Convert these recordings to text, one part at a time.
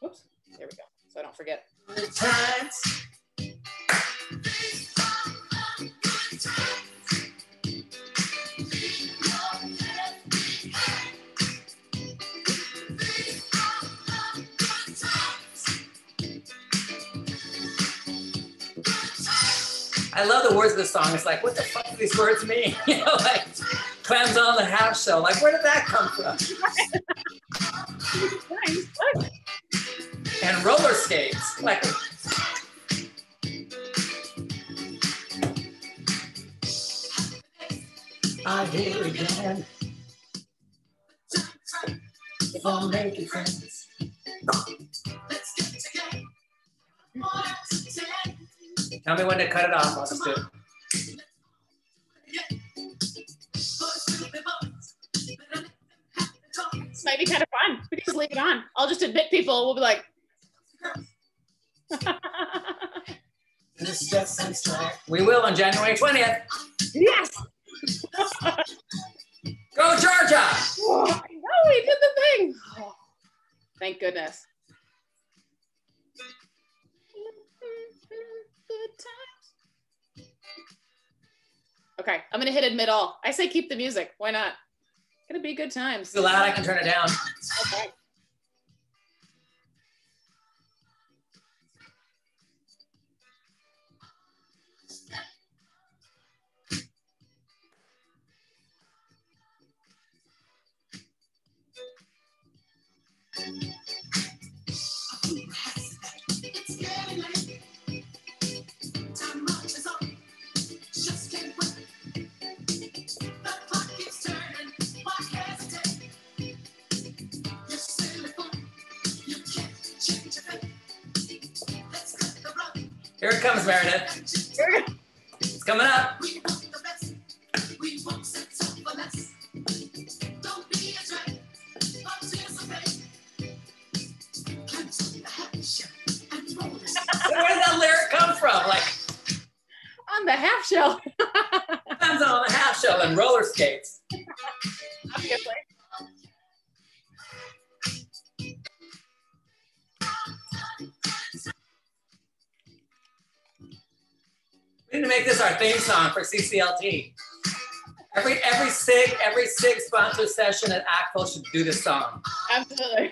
Oops, there we go. So I don't forget. I love the words of the song. It's like, what the fuck do these words mean? You know, like clams on the half shell. Like, where did that come from? And roller skates. Like, I hear again. If I'm making friends. Tell me when to cut it off. I'll just do it. This might be kind of fun. We can just leave it on. I'll just admit people. We'll be like. We will on January 20th. Yes. Go Georgia! Oh, I know we did the thing. Oh, thank goodness. Good times. Okay, I'm gonna hit admit all. I say keep the music. Why not? It's gonna be good times. Too loud, I can turn it down. Okay. Here it comes, Meredith. It's coming up. Where did that lyric come from? Like on the half shell. Hands on the half shell and roller skates. Obviously. We need to make this our theme song for CCLT. Every SIG sponsor session at ACTFL should do this song. Absolutely.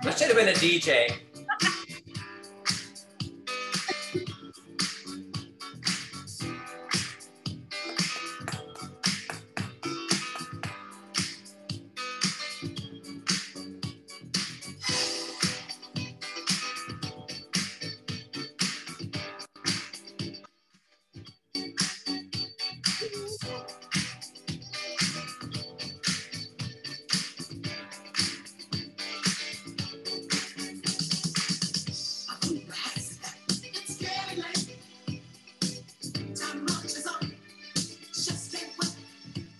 I should have been a DJ.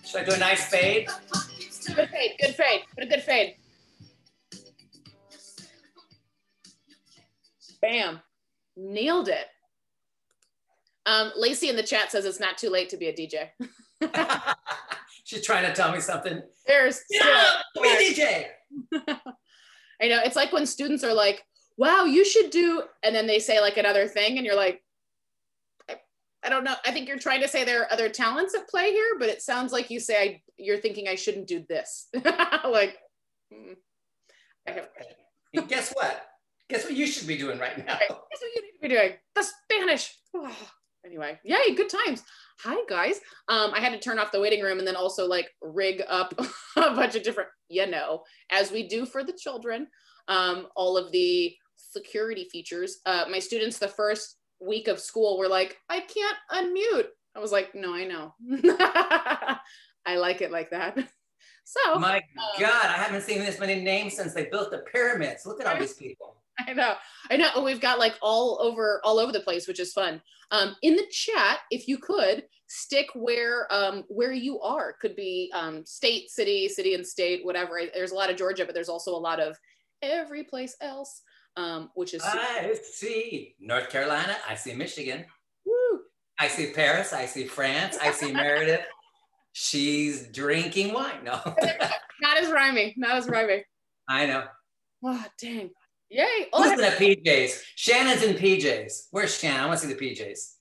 Should I do a nice fade? Good fade, good fade. Put a good fade. Bam. Nailed it. Lacey in the chat says it's not too late to be a DJ. She's trying to tell me something. There's be a DJ. I know, it's like when students are like, wow, you should do, and then they say like another thing and you're like, I don't know. I think you're trying to say there are other talents at play here, but it sounds like you say you're thinking I shouldn't do this. Like, I have. And guess what? Guess what you should be doing right now? Guess what you need to be doing? The Spanish. Oh, anyway, yay, good times. Hi guys. I had to turn off the waiting room and then also like rig up a bunch of different, as we do for the children, all of the security features. My students, the first week of school were like, I can't unmute. I was like, no, I know. I like it like that. So my God, I haven't seen this many names since they built the pyramids. Look at all these people. I know. We've got like all over the place, which is fun. In the chat, if you could stick where you are, could be state, city and state, whatever. There's a lot of Georgia, but there's also a lot of every place else, which is super. I see North Carolina. I see Michigan. Woo. I see Paris. I see France. I see Meredith. She's drinking wine. No. Not as rhyming. I know. Oh, dang. Yay. Who's in the PJs? Shannon's in PJs. Where's Shannon? I want to see the PJs.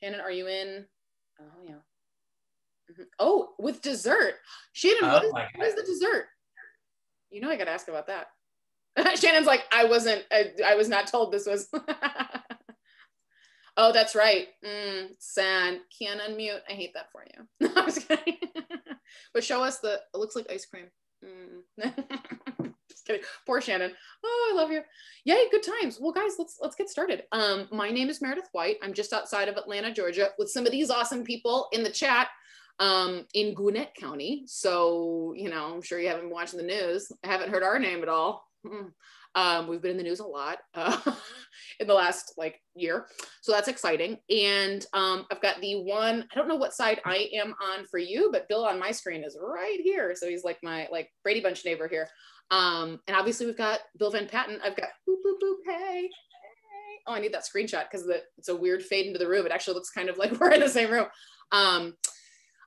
Shannon, are you in? Oh, yeah. Mm-hmm. Oh, with dessert. Shannon, what is the dessert? You know I got to ask about that. Shannon's like, I was not told this was. Oh, that's right. Sad. Can't unmute. I hate that for you. No, I'm just kidding. But show us it looks like ice cream. Just kidding. Poor Shannon. Oh, I love you. Yay, good times. Well, guys, let's get started. My name is Meredith White. I'm just outside of Atlanta, Georgia, with some of these awesome people in the chat in Gwinnett County. So, I'm sure you haven't been watching the news. I haven't heard our name at all. We've been in the news a lot in the last year. So that's exciting. And I've got the one, I don't know what side I am on for you, but Bill on my screen is right here. So he's like my Brady Bunch neighbor here. And obviously we've got Bill Van Patten. I've got boop, boop, boop, hey. Oh, I need that screenshot because it's a weird fade into the room. It actually looks kind of like we're in the same room.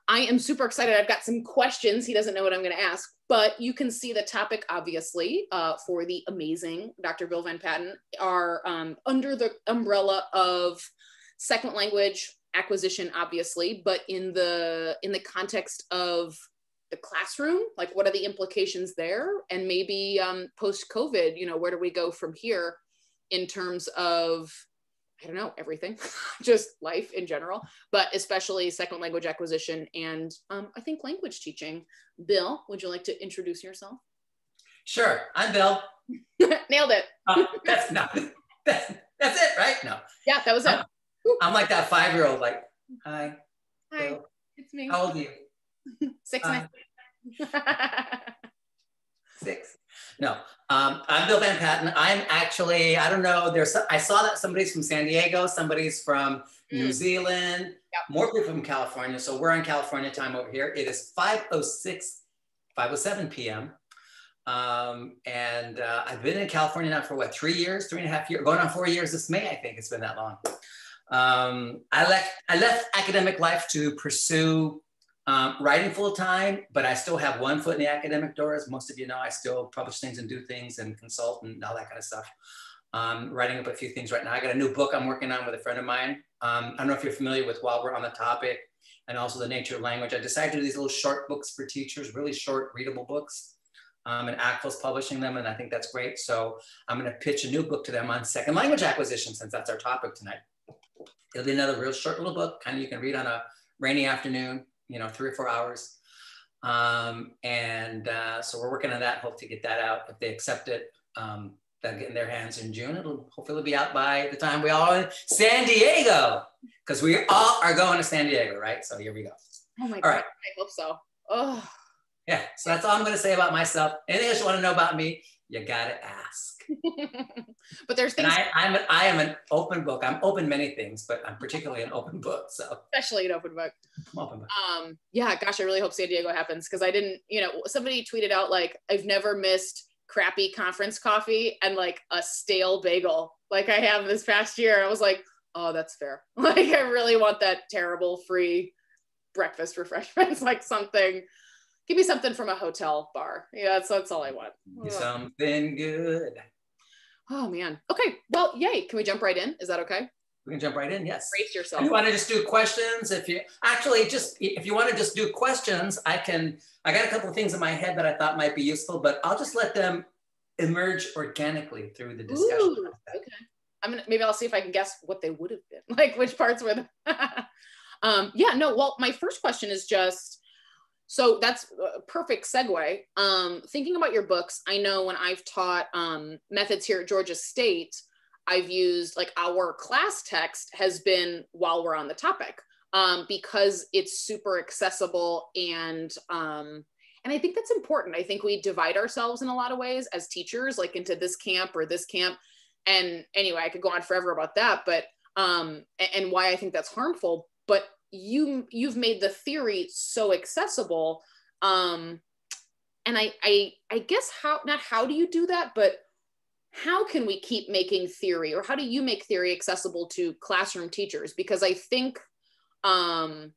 I am super excited. I've got some questions. He doesn't know what I'm going to ask, but you can see the topic, obviously, for the amazing Dr. Bill Van Patten are under the umbrella of second language acquisition, obviously, but in the context of the classroom, what are the implications there? And maybe post-COVID, where do we go from here in terms of, I don't know, everything, just life in general, but especially second language acquisition and I think language teaching. Bill, would you like to introduce yourself? Sure, I'm Bill. Nailed it. That's it, right? No. Yeah, that was it. I'm like that 5-year-old, hi. Hi, Bill. It's me. How old are you? 6 9. 6. No, I'm Bill Van Patten. I'm actually, I don't know, I saw that somebody's from San Diego, somebody's from New Zealand, more people from California. So we're on California time over here. It is 5:07 p.m. And I've been in California now for 3 years, 3.5 years, going on 4 years this May, I think it's been that long. I left academic life to pursue writing full time, but I still have one foot in the academic door. As most of you know, I still publish things and do things and consult and all that kind of stuff. Writing up a few things right now. I got a new book I'm working on with a friend of mine. I don't know if you're familiar with, while we're on the topic, and also the nature of language, I decided to do these little short books for teachers, really short readable books. And ACTFL's publishing them, and I think that's great. So I'm going to pitch a new book to them on second language acquisition, since that's our topic tonight. It'll be another real short little book, kind of you can read on a rainy afternoon, 3 or 4 hours. So we're working on that, hope to get that out. If they accept it, they'll get in their hands in June. Hopefully be out by the time we all in San Diego, because we all are going to San Diego, right? So here we go. Oh my God, right. I hope so. Oh. Yeah, so that's all I'm going to say about myself. Anything else you want to know about me, you got to ask. But there's things. And I am an open book. I'm open many things, but I'm particularly an open book. So especially an open book. Open book. Yeah, gosh, I really hope San Diego happens, because I didn't, somebody tweeted out I've never missed crappy conference coffee and a stale bagel like I have this past year. I was like, oh, that's fair. I really want that terrible free breakfast refreshments, something. Give me something from a hotel bar. Yeah, that's all I want. Something good. Oh man. Okay. Well, yay. Can we jump right in? Is that okay? We can jump right in. Yes. Brace yourself. If you want to just do questions, if you want to just do questions, I got a couple of things in my head that I thought might be useful, but I'll just let them emerge organically through the discussion. Ooh, okay. Maybe I'll see if I can guess what they would have been. Which parts were the Yeah, no, well, my first question is just, so that's a perfect segue. Thinking about your books, I know when I've taught methods here at Georgia State, I've used like our class text has been while we're on the topic, because it's super accessible and I think that's important. I think we divide ourselves in a lot of ways as teachers, like into this camp or this camp. And anyway, I could go on forever about that, but and why I think that's harmful. But you've made the theory so accessible, and I guess how do you do that, but how can we keep making theory, or how do you make theory accessible to classroom teachers? Because I think the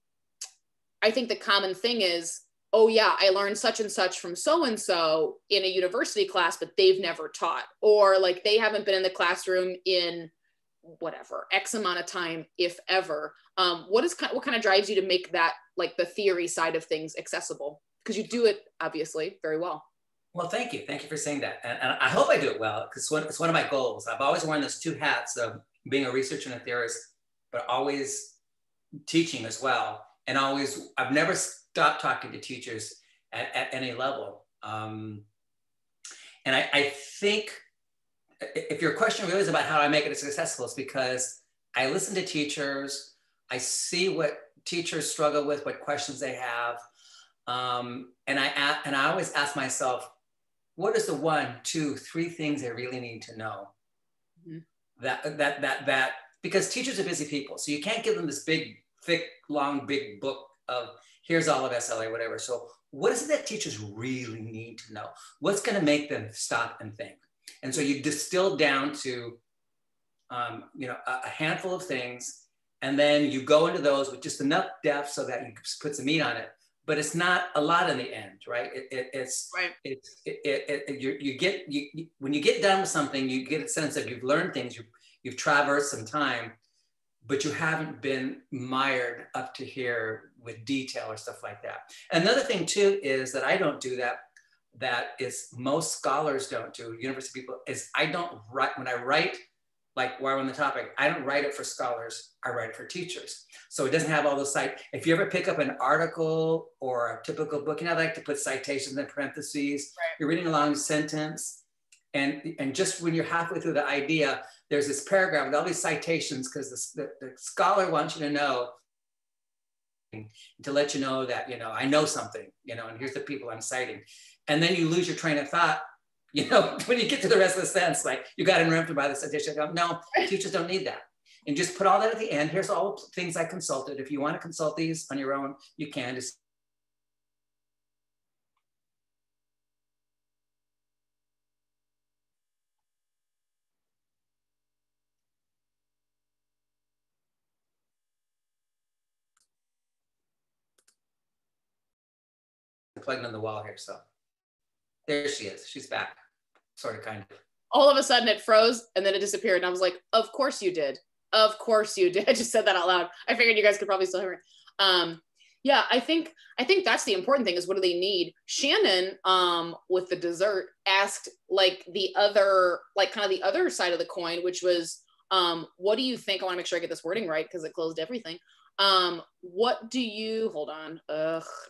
common thing is, oh yeah, I learned such and such from so-and-so in a university class, but they've never taught, or like they haven't been in the classroom in whatever X amount of time, if ever. What kind of drives you to make that, like the theory side of things, accessible? Because you do it obviously very well. Well, thank you. Thank you for saying that. And I hope I do it well, because it's one of my goals. I've always worn those two hats of being a researcher and a theorist, but always teaching as well. And I've never stopped talking to teachers at any level. And I think if your question really is about how I make it accessible, it's because I listen to teachers, I see what teachers struggle with, what questions they have. And I always ask myself, what is the 1, 2, 3 things they really need to know? Mm-hmm. That because teachers are busy people, so you can't give them this big, thick, long, big book of here's all of SLA, whatever. So what is it that teachers really need to know? What's going to make them stop and think? And so you distill down to a handful of things, and then you go into those with just enough depth so that you put some meat on it. But it's not a lot in the end, right? It's right. When you get done with something, you get a sense that you've learned things, you've traversed some time, but you haven't been mired up to here with detail or stuff like that. Another thing too is that I don't do that is most scholars don't do, university people, is I don't write, when I write, like while we're on the topic, I don't write it for scholars, I write it for teachers. So it doesn't have all those if you ever pick up an article or a typical book, I like to put citations in parentheses, right. You're reading a long sentence, and just when you're halfway through the idea, there's this paragraph with all these citations because the scholar wants you to know, to let you know that, I know something, and here's the people I'm citing. And then you lose your train of thought, when you get to the rest of the sentence, like you got interrupted by the citation. No, teachers don't need that. And just put all that at the end. Here's all the things I consulted. If you want to consult these on your own, you can. Just plugging in the wall here, so there she is. She's back, sort of, kind of. All of a sudden it froze and then it disappeared, and I was like, of course you did. Of course you did. I just said that out loud. I figured you guys could probably still hear it. Yeah, I think that's the important thing, is what do they need? Shannon, with the dessert, asked like the other, like kind of the other side of the coin, which was, what do you think? I want to make sure I get this wording right because it closed everything. What do you, hold on,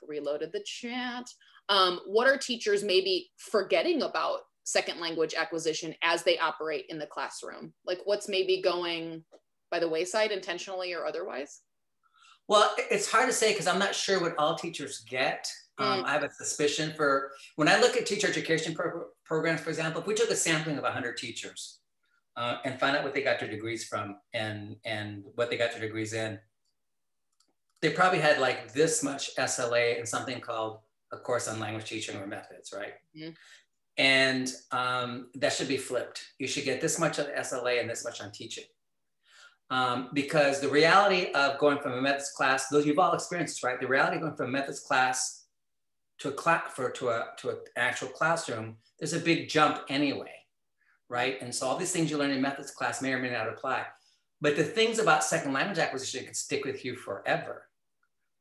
reloaded the chat. What are teachers maybe forgetting about second language acquisition as they operate in the classroom? Like what's maybe going by the wayside intentionally or otherwise? Well, it's hard to say because I'm not sure what all teachers get. I have a suspicion for, when I look at teacher education programs, for example, if we took a sampling of 100 teachers and find out what they got their degrees from and what they got their degrees in, they probably had like this much SLA and something called a course on language teaching or methods, right? Mm-hmm. And that should be flipped. You should get this much on SLA and this much on teaching. Because the reality of going from a methods class, those you've all experienced, right? The reality of going from a methods class to an actual classroom, there's a big jump anyway, right? And so all these things you learn in methods class may or may not apply. But the things about second language acquisition can stick with you forever.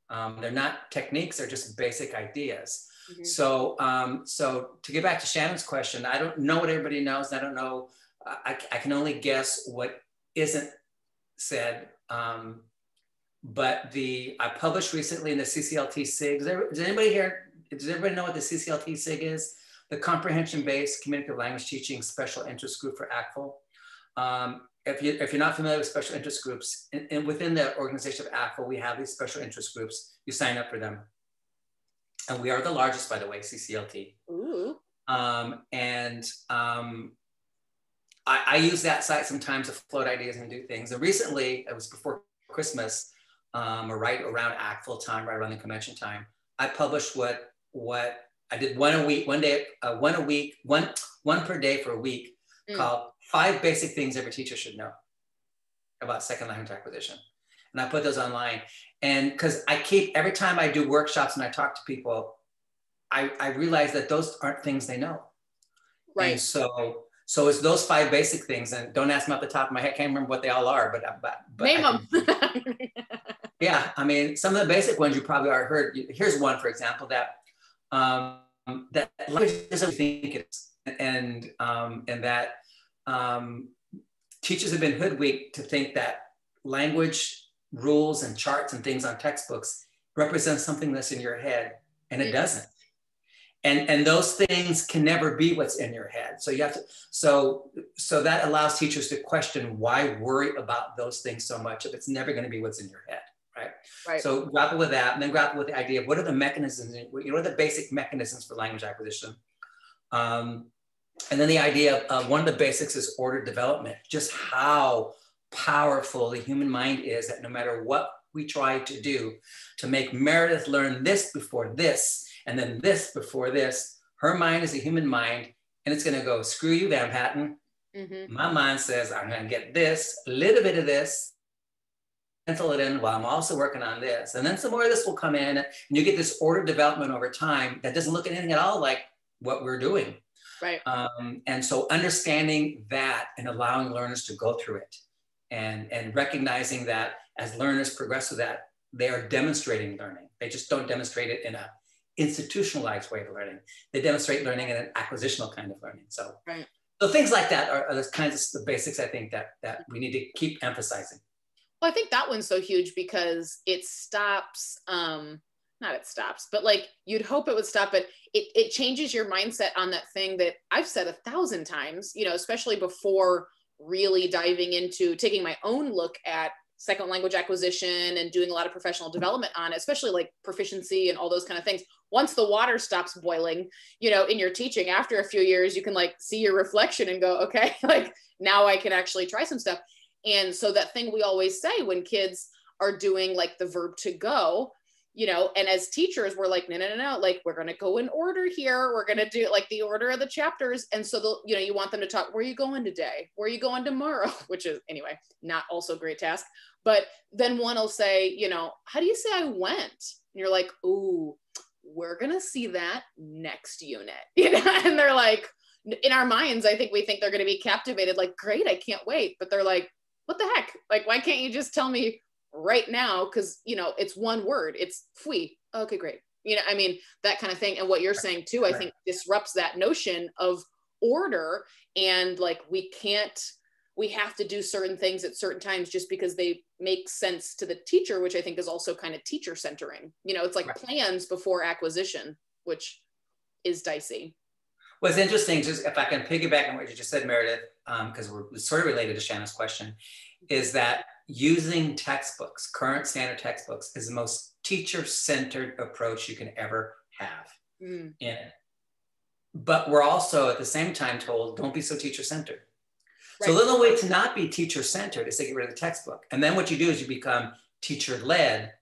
They're not techniques, they're just basic ideas. Mm-hmm. So to get back to Shannon's question, I don't know what everybody knows. I don't know, I can only guess what isn't said. I published recently in the CCLT SIG. Does anybody here, does everybody know what the CCLT SIG is? The Comprehension-Based Communicative Language Teaching Special Interest Group for ACTFL. If you're not familiar with special interest groups, and within the organization of ACTFL, we have these special interest groups. You sign up for them. And we are the largest, by the way, CCLT. Ooh. I use that site sometimes to float ideas and do things. And recently, it was before Christmas, or right around ACTFL time, right around the convention time, I published what I did one per day for a week, called 5 Basic Things Every Teacher Should Know about second language acquisition. And I put those online. And because every time I do workshops and I talk to people, I realize that those aren't things they know. Right. And so it's those 5 basic things. And don't ask me off the top of my head, I can't remember what they all are, but name them. Yeah, I mean, some of the basic ones you probably already heard. Here's one, for example, that language doesn't think it is. And that teachers have been hoodwinked to think that language rules and charts and things on textbooks represent something that's in your head, and it doesn't. And those things can never be what's in your head. So you have to, so that allows teachers to question, why worry about those things so much if it's never going to be what's in your head, right? Right. So grapple with that, and then grapple with the idea of what are the mechanisms, what are the basic mechanisms for language acquisition? And then the idea of one of the basics is ordered development, just how powerful the human mind is, that no matter what we try to do to make Meredith learn this before this, and then this before this, her mind is a human mind, and it's going to go, screw you, Van Patten. My mind says, I'm going to get this, a little bit of this, pencil it in while I'm also working on this. And then some more of this will come in, and you get this ordered development over time that doesn't look anything at all like what we're doing. Right. And so understanding that and allowing learners to go through it, and recognizing that as learners progress with that, they are demonstrating learning. They just don't demonstrate it in a institutionalized way of learning. They demonstrate learning in an acquisitional kind of learning. So, right. So things like that are the kinds of the basics I think that we need to keep emphasizing. Well, I think that one's so huge because it stops, not it stops, but like you'd hope it would stop, but it changes your mindset on that thing that I've said 1,000 times, you know, especially before really diving into taking my own look at second language acquisition and doing a lot of professional development on it, especially like proficiency and all those kind of things. Once the water stops boiling, you know, in your teaching, after a few years, you can like see your reflection and go, okay, like now I can actually try some stuff. And so that thing we always say when kids are doing like the verb to go, you know, and as teachers, we're like, no, like we're going to go in order here. We're going to do like the order of the chapters. And so, you know, you want them to talk, where are you going today? Where are you going tomorrow? Which is, anyway, not also a great task. But then one will say, you know, how do you say I went? And you're like, ooh, we're going to see that next unit. You know, and they're like, in our minds, I think we think they're going to be captivated, like, great, I can't wait. But they're like, what the heck? Like, why can't you just tell me right now? Because, you know, it's one word, it's fui. Okay, great. You know, I mean, that kind of thing. And what you're saying too, I think disrupts that notion of order. And like, we have to do certain things at certain times just because they make sense to the teacher, which I think is also kind of teacher centering. You know, it's like plans before acquisition, which is dicey. What's interesting, just if I can piggyback on what you just said, Meredith, because we're sort of related to Shanna's question, is that using textbooks, current standard textbooks, is the most teacher-centered approach you can ever have in it. But we're also at the same time told, don't be so teacher-centered. Right. So a little way to not be teacher-centered is to get rid of the textbook. And then what you do is you become teacher-led,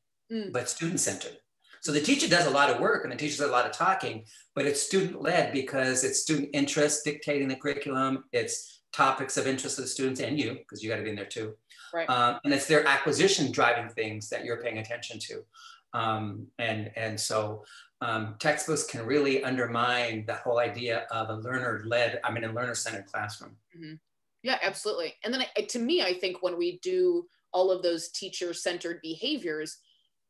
but student-centered. So the teacher does a lot of work and the teacher does a lot of talking, but it's student-led because it's student interest dictating the curriculum. It's topics of interest of the students and you, because you got to be in there too. Right. And it's their acquisition driving things that you're paying attention to. And so textbooks can really undermine the whole idea of a learner-led, a learner-centered classroom. Mm-hmm. Yeah, absolutely. And then to me, I think when we do all of those teacher-centered behaviors,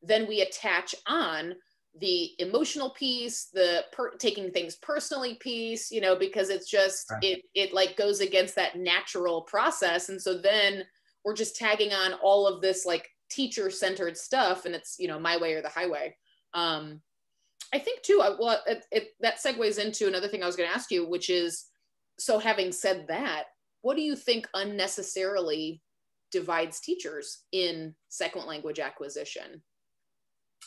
then we attach on the emotional piece, the taking things personally piece, you know, because it's just, it like goes against that natural process. And so then we're just tagging on all of this like teacher-centered stuff, and it's, you know, my way or the highway. I think too, that segues into another thing I was going to ask you, which is, so having said that, what do you think unnecessarily divides teachers in second language acquisition?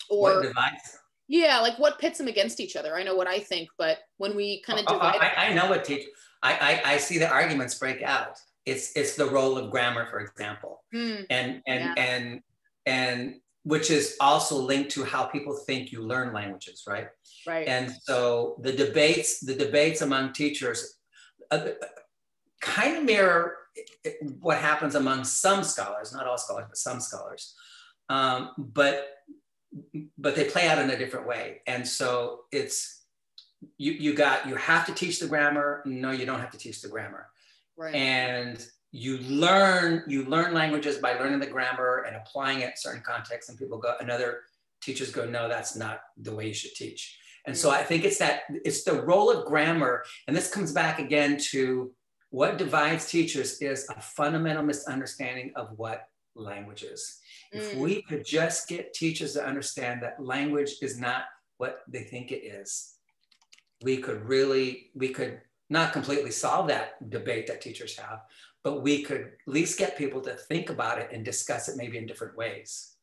Or what divides? Yeah, like what pits them against each other? I know what I think, but when we kind of divide, I know what teach. I see the arguments break out. It's the role of grammar, for example, and which is also linked to how people think you learn languages, right? Right. And so the debates among teachers kind of mirror what happens among some scholars, not all scholars, but some scholars. But they play out in a different way. And so it's, you have to teach the grammar. No, you don't have to teach the grammar. Right. And you learn languages by learning the grammar and applying it in certain contexts. And other teachers go, no, that's not the way you should teach. And so I think it's the role of grammar. And this comes back again to what divides teachers is a fundamental misunderstanding of what language is. If we could just get teachers to understand that language is not what they think it is, we could not completely solve that debate that teachers have, but we could at least get people to think about it and discuss it maybe in different ways.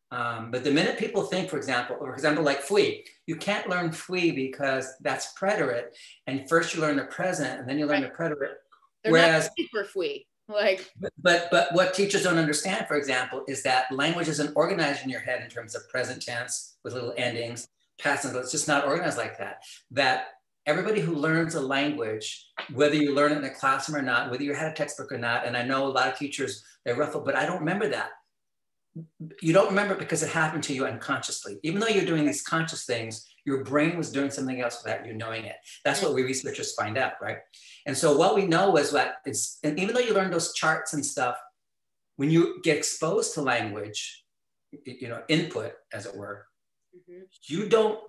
But the minute people think, for example, like fui, you can't learn fui because that's preterite. And first you learn the present and then you learn the preterite. They're Whereas, not super fui. Like, but what teachers don't understand, for example, is that language isn't organized in your head in terms of present tense with little endings, past tense. It's just not organized like that. That everybody who learns a language, whether you learn it in a classroom or not, whether you had a textbook or not, and I know a lot of teachers, they ruffle, but I don't remember that. You don't remember it because it happened to you unconsciously. Even though you're doing these conscious things, your brain was doing something else without you knowing it. That's what we researchers find out, right? And so what we know is that and even though you learn those charts and stuff, when you get exposed to language, you know, input, as it were, you don't,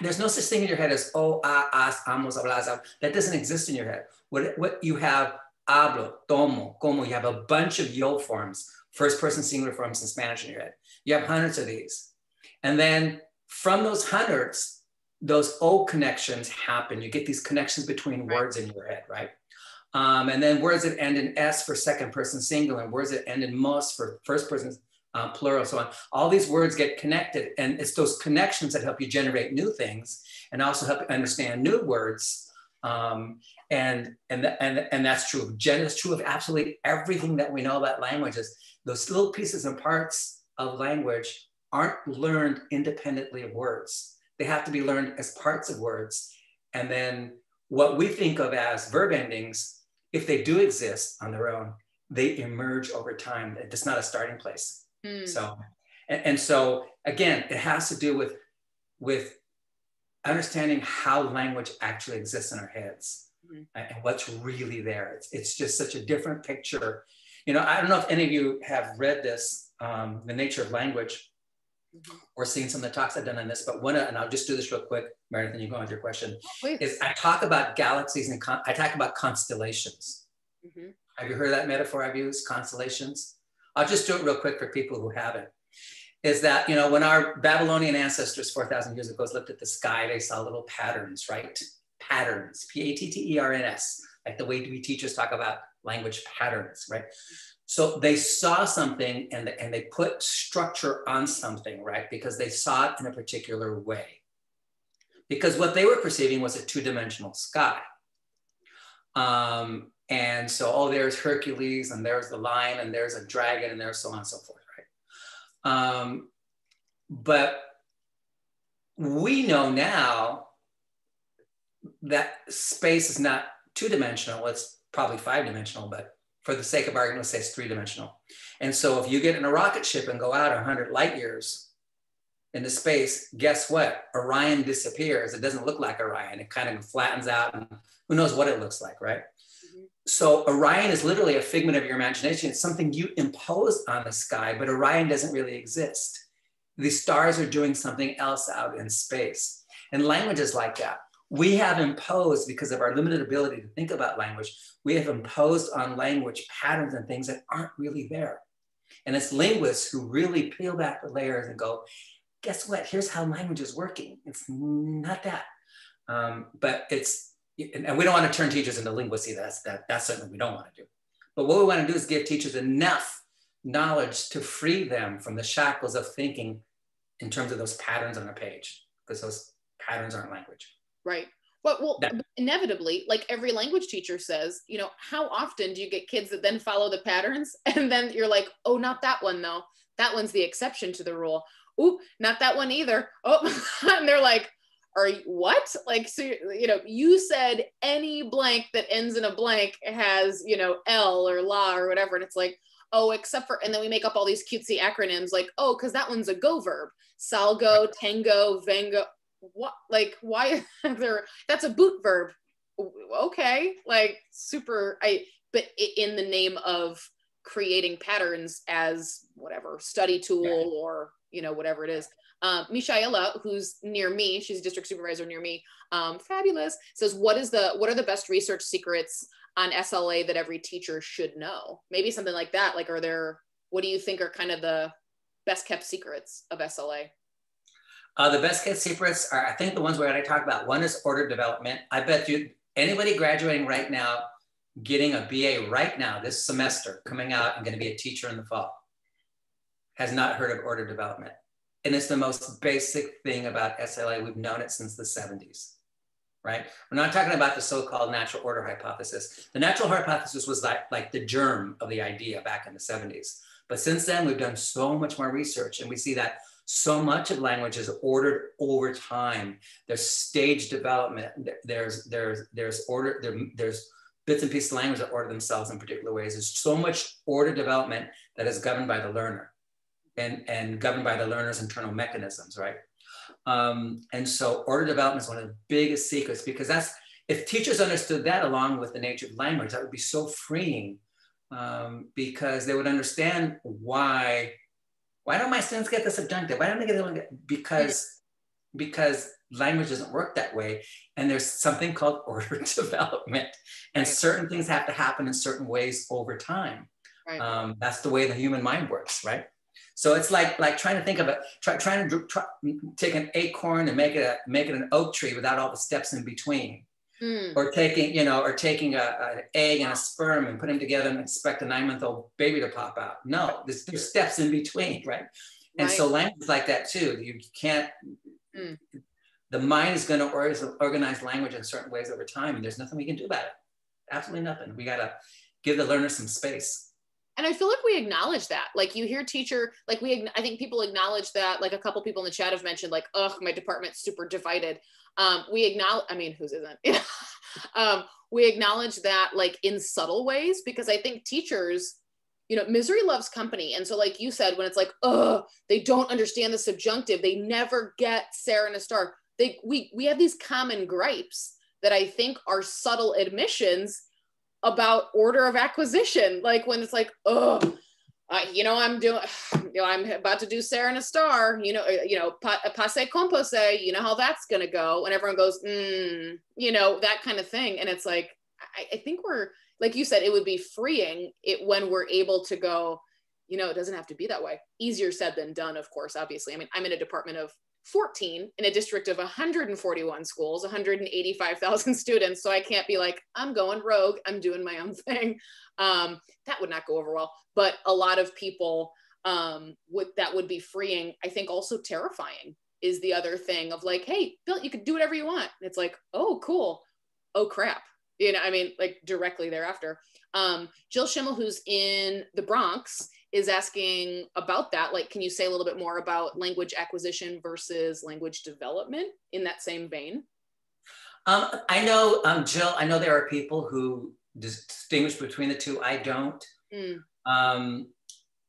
there's no such thing in your head as, oh, as, amos, hablas. That doesn't exist in your head. What you have, hablo, tomo, como, you have a bunch of yo forms, first person singular forms in Spanish in your head. You have hundreds of these. And then from those hundreds, those O connections happen. You get these connections between words in your head, right? And then words that end in S for second person singular, and words that end in mos for first person plural, so on. All these words get connected, and it's those connections that help you generate new things and also help you understand new words. And that's true. It's true of absolutely everything that we know about languages. Those little pieces and parts of language aren't learned independently of words. They have to be learned as parts of words. And then what we think of as verb endings, if they do exist on their own, they emerge over time. It's not a starting place. So, and so again, it has to do with understanding how language actually exists in our heads and what's really there. It's just such a different picture. You know, I don't know if any of you have read this, The Nature of Language, or seen some of the talks I've done on this, but and I'll just do this real quick, Meredith, and you go on with your question, is I talk about galaxies and I talk about constellations. Have you heard that metaphor I've used, constellations? I'll just do it real quick for people who haven't. Is that, you know, when our Babylonian ancestors 4,000 years ago looked at the sky, they saw little patterns, right? Patterns, P-A-T-T-E-R-N-S, like the way we teachers talk about language patterns, right? So they saw something and they put structure on something, right? Because they saw it in a particular way. Because what they were perceiving was a two-dimensional sky. And so, oh, there's Hercules and there's the lion and there's a dragon and there's so on and so forth, right? But we know now that space is not two-dimensional. It's probably five-dimensional, but for the sake of argument, let's say it's three-dimensional. And so if you get in a rocket ship and go out 100 light years into space, guess what? Orion disappears. It doesn't look like Orion. It kind of flattens out and who knows what it looks like, right? So Orion is literally a figment of your imagination. It's something you impose on the sky, but Orion doesn't really exist. These stars are doing something else out in space. And language is like that. We have imposed, because of our limited ability to think about language, we have imposed on language patterns and things that aren't really there. And it's linguists who really peel back the layers and go, guess what? Here's how language is working. It's not that. But it's, and we don't want to turn teachers into linguists either. That's certainly we don't want to do. But what we want to do is give teachers enough knowledge to free them from the shackles of thinking in terms of those patterns on a page, because those patterns aren't language. Right. Well, inevitably, like every language teacher says, you know, how often do you get kids that then follow the patterns and then you're like, oh, not that one though. That one's the exception to the rule. Ooh, not that one either. Oh, and they're like, are you what? Like, so, you know, you said any blank that ends in a blank has, you know, L or la or whatever. And it's like, oh, except for, and then we make up all these cutesy acronyms like, oh, because that one's a go verb. Salgo, tango, vengo. What, like, why are there, that's a boot verb. Okay, like super, but in the name of creating patterns as whatever study tool or, you know, whatever it is. Mishaela, who's near me, she's a district supervisor near me, fabulous, says, what are the best research secrets on SLA that every teacher should know? Maybe something like that. Like, what do you think are kind of the best kept secrets of SLA? The best kept secrets are, I think, the ones we're going to talk about. One is order development. I bet you anybody graduating right now, getting a BA right now, this semester, coming out and going to be a teacher in the fall, has not heard of order development. And it's the most basic thing about SLA. We've known it since the 70s, right? We're not talking about the so-called natural order hypothesis. The natural hypothesis was like the germ of the idea back in the 70s. But since then, we've done so much more research, and we see that so much of language is ordered over time. There's stage development. There's order. There's bits and pieces of language that order themselves in particular ways. There's so much order development that is governed by the learner and governed by the learner's internal mechanisms, right? And so order development is one of the biggest secrets, because if teachers understood that along with the nature of language, that would be so freeing, because they would understand why don't my students get the subjunctive? Why don't they get the because language doesn't work that way. And there's something called order development, and certain things have to happen in certain ways over time. Right. That's the way the human mind works, right? So it's like trying to think of it, trying to take an acorn and make it an oak tree without all the steps in between. Or taking an egg and a sperm and put them together and expect a 9-month-old baby to pop out. No, there's steps in between, right? And so language is like that too. You can't, the mind is going to organize language in certain ways over time, and there's nothing we can do about it. Absolutely nothing. We got to give the learner some space. And I feel like we acknowledge that. Like, you hear teacher, like I think people acknowledge that. Like, a couple people in the chat have mentioned, like, ugh, my department's super divided. We acknowledge, I mean, whose isn't? We acknowledge that, like, in subtle ways, because I think teachers, you know, misery loves company. And so, like you said, when it's like, oh, they don't understand the subjunctive, they never get Sarah and a star. We have these common gripes that I think are subtle admissions about order of acquisition. Like, when it's like, oh, you know, I'm about to do Sarah and a star, you know, passe compose, you know how that's going to go. And everyone goes, you know, that kind of thing. And it's like, I think we're, like you said, it would be freeing when we're able to go, you know, it doesn't have to be that way. Easier said than done, of course, obviously. I mean, I'm in a department of 14 in a district of 141 schools, 185,000 students. So I can't be like, I'm going rogue, I'm doing my own thing. That would not go over well. But a lot of people, that would be freeing. I think also terrifying is the other thing of like, hey, Bill, you can do whatever you want. And it's like, oh, cool. Oh, crap. You know, I mean, like, directly thereafter. Jill Schimmel, who's in the Bronx, is asking about that. Like, can you say a little bit more about language acquisition versus language development in that same vein? I know, Jill, I know there are people who distinguish between the two. I don't.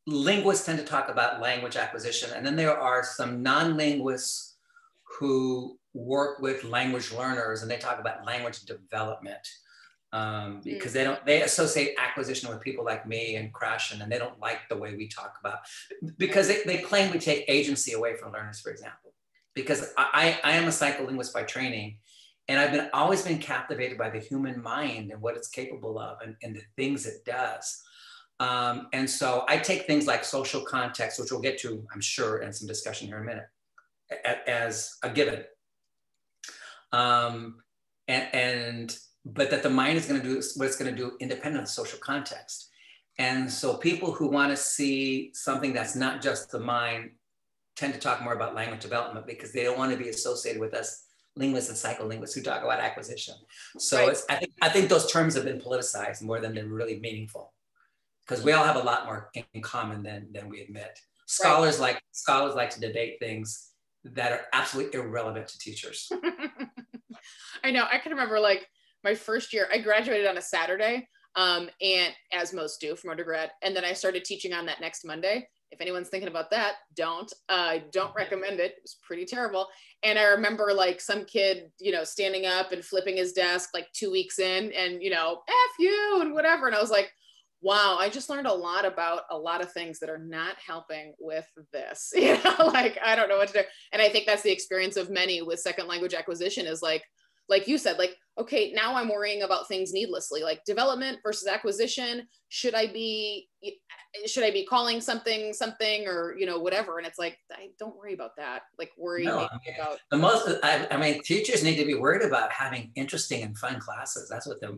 Linguists tend to talk about language acquisition, and then there are some non-linguists who work with language learners, and they talk about language development. Because they associate acquisition with people like me and Krashen, and they don't like the way we talk about, because they claim we take agency away from learners, for example. Because I am a psycholinguist by training, and I've always been captivated by the human mind and what it's capable of, and the things it does. And so I take things like social context, which we'll get to, I'm sure, in some discussion here in a minute, as a given. But that the mind is going to do what it's going to do independent of social context. And so people who want to see something that's not just the mind tend to talk more about language development because they don't want to be associated with us linguists and psycholinguists who talk about acquisition. So right. I think those terms have been politicized more than they're really meaningful, because we all have a lot more in common than we admit. Scholars right. like to debate things that are absolutely irrelevant to teachers. I know. I can remember like my first year, I graduated on a Saturday, and as most do from undergrad, and then I started teaching on that next Monday. If anyone's thinking about that, don't recommend it. It was pretty terrible. And I remember like some kid, you know, standing up and flipping his desk like 2 weeks in and, you know, F you and whatever. And I was like, wow, I just learned a lot about a lot of things that are not helping with this. You know, like, I don't know what to do. And I think that's the experience of many with second language acquisition is like you said, like, okay, now I'm worrying about things needlessly, like development versus acquisition. Should I be calling something, or, you know, whatever. And it's like, don't worry about that. Like worry about the most, I mean, teachers need to be worried about having interesting and fun classes. That's what that's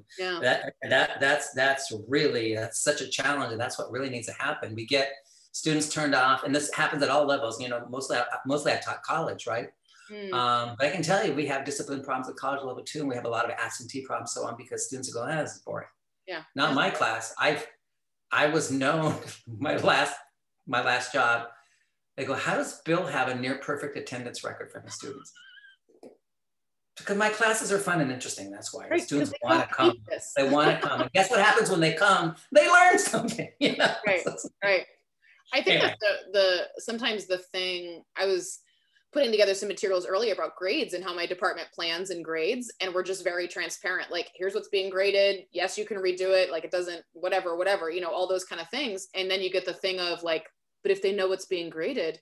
such a challenge. And that's what really needs to happen. We get students turned off, and this happens at all levels. You know, mostly I taught college, right? But I can tell you, we have discipline problems at college level too, and we have a lot of absentee problems, so on, because students are going, this is boring. Yeah. Not my class. I was known my last job. They go, how does Bill have a near perfect attendance record from his students? Because my classes are fun and interesting. That's why the students want to come. They want to come, and guess what happens when they come? They learn something. You know? Right. I think that's sometimes the thing. I was putting together some materials earlier about grades and how my department plans and grades, and we're just very transparent. Like, here's what's being graded. Yes, you can redo it. Like, it doesn't, whatever, you know, all those kind of things. And then you get the thing of like, but if they know what's being graded,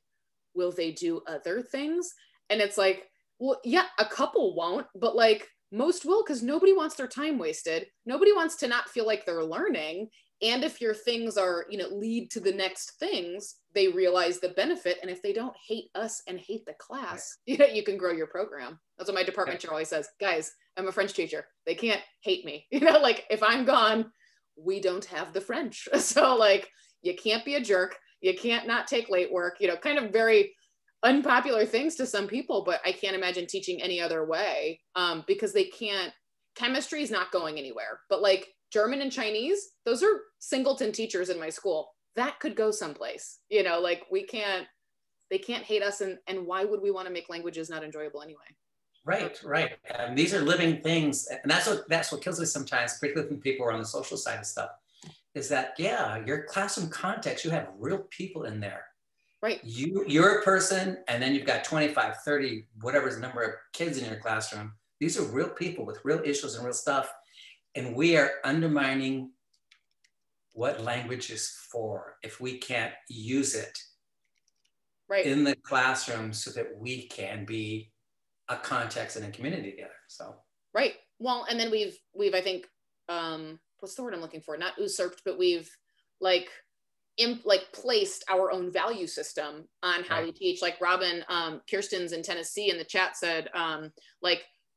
will they do other things? And it's like, well, yeah, a couple won't, but like most will, because nobody wants their time wasted. Nobody wants to not feel like they're learning. And if your things are, you know, lead to the next things, they realize the benefit. And if they don't hate us and hate the class, you know, you can grow your program. That's what my department chair always says. Guys, I'm a French teacher. They can't hate me. You know, like if I'm gone, we don't have the French. So like, you can't be a jerk. You can't not take late work, you know, kind of very unpopular things to some people, but I can't imagine teaching any other way because they can't, chemistry is not going anywhere, but like German and Chinese, those are singleton teachers in my school. That could go someplace, you know, like they can't hate us. And why would we want to make languages not enjoyable anyway? Right. These are living things. And that's what kills me sometimes, particularly when people are on the social side of stuff, is that, your classroom context, you have real people in there. Right. You're a person, and then you've got 25, 30, whatever's the number of kids in your classroom. These are real people with real issues and real stuff. And we are undermining what language is for if we can't use it in the classroom so that we can be a context and a community together. So right. Well, and then we've I think what's the word I'm looking for? Not usurped, but we've placed our own value system on how we teach. Like Robin Kirsten's in Tennessee in the chat said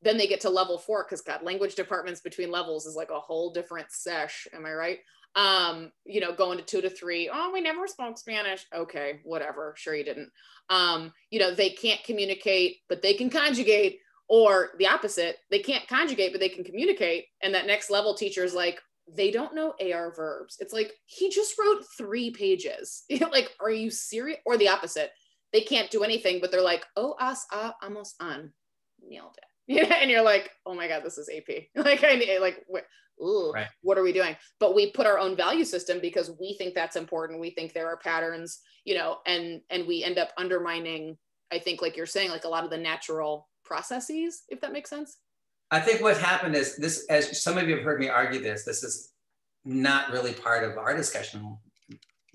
then they get to level 4 because God, language departments between levels is like a whole different sesh. Am I right? You know, going to 2 to 3. Oh, we never spoke Spanish. Okay, whatever. Sure you didn't. You know, they can't communicate, but they can conjugate, or the opposite. They can't conjugate, but they can communicate. And that next level teacher is like, they don't know AR verbs. It's like, he just wrote 3 pages. Like, are you serious? Or the opposite. They can't do anything, but they're like, oh, amos an. Nailed it. Yeah, and you're like, oh my God, this is AP. What are we doing? But we put our own value system because we think that's important. We think there are patterns, you know, and we end up undermining, I think, like you're saying, like a lot of the natural processes, if that makes sense. I think what happened is this, as some of you have heard me argue this is not really part of our discussion,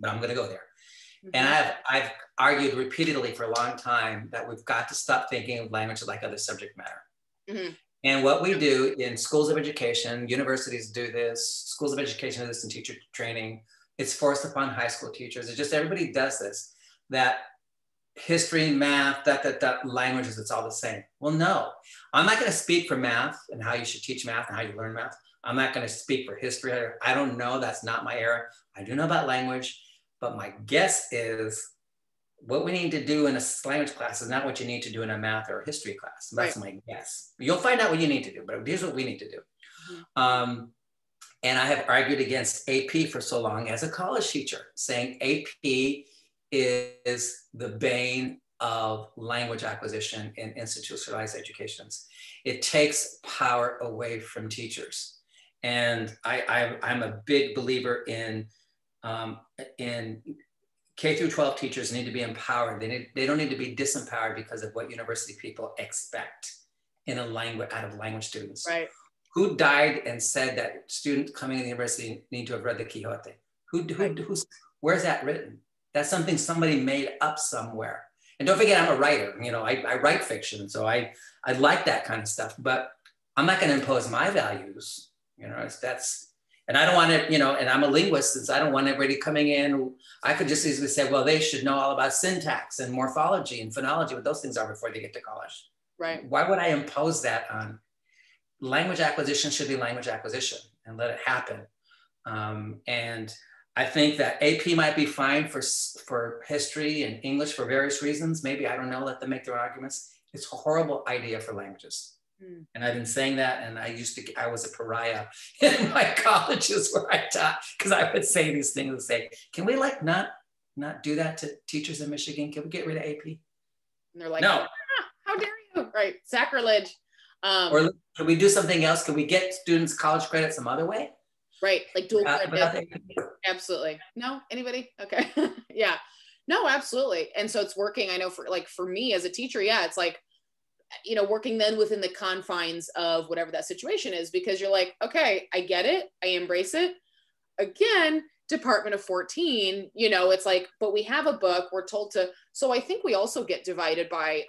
but I'm going to go there. Mm-hmm. And I've argued repeatedly for a long time that we've got to stop thinking of language like other subject matter. Mm-hmm. And what we do in schools of education, universities do this, schools of education do this in teacher training, it's forced upon high school teachers. It's just everybody does this, that history, math, that languages, it's all the same. Well, no, I'm not going to speak for math and how you should teach math and how you learn math. I'm not going to speak for history. I don't know. That's not my area. I do know about language, but my guess is what we need to do in a language class is not what you need to do in a math or a history class. That's my guess. You'll find out what you need to do, but here's what we need to do. And I have argued against AP for so long as a college teacher, saying AP is the bane of language acquisition in institutionalized educations. It takes power away from teachers. And I'm a big believer in K through 12 teachers need to be empowered. They don't need to be disempowered because of what university people expect in a language, out of language students. Right. Who died and said that students coming to the university need to have read the Quixote? Where's that written? That's something somebody made up somewhere. And don't forget, I'm a writer. You know, I write fiction, so I like that kind of stuff. But I'm not going to impose my values. You know, and I don't want to, you know, and I'm a linguist, and so I don't want everybody coming in. I could just easily say, well, they should know all about syntax and morphology and phonology, what those things are before they get to college. Right. Why would I impose that on? Language acquisition should be language acquisition and let it happen. And I think that AP might be fine for history and English for various reasons. Maybe, I don't know, let them make their arguments. It's a horrible idea for languages. And I've been saying that, and I was a pariah in my colleges where I taught, because I would say these things and say, can we like not do that to teachers in Michigan? Can we get rid of AP? And they're like, no. How dare you? Right, sacrilege. Or can we do something else? Can we get students college credit some other way? Right, like dual credit. Absolutely. No, anybody? Okay. Yeah. No, absolutely. And so it's working. I know for me as a teacher, yeah, it's like, you know, working then within the confines of whatever that situation is, because you're like, okay, I get it. I embrace it. Again, Department of 14, you know, it's like, but we have a book, we're told to, so I think we also get divided by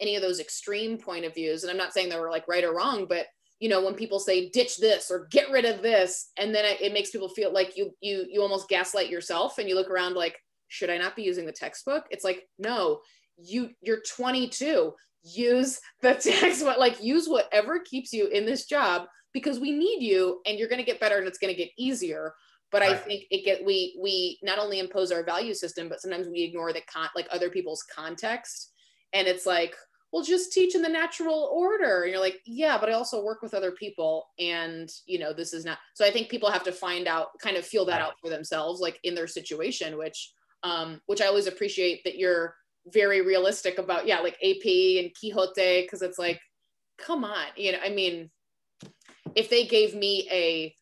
any of those extreme point of views. And I'm not saying they were like right or wrong, but you know, when people say ditch this or get rid of this, and then it makes people feel like you almost gaslight yourself, and you look around like, should I not be using the textbook? It's like, no, you're 22. Use the textbook, like use whatever keeps you in this job, because we need you, and you're going to get better, and it's going to get easier. But right. I think we not only impose our value system, but sometimes we ignore like other people's context, and it's like, well, just teach in the natural order. And you're like, yeah, but I also work with other people, and you know, this is not. So I think people have to find out, kind of feel that out for themselves, like in their situation, which I always appreciate that you're very realistic about, yeah, like AP and Quixote, because it's like, come on, you know, I mean, if they gave me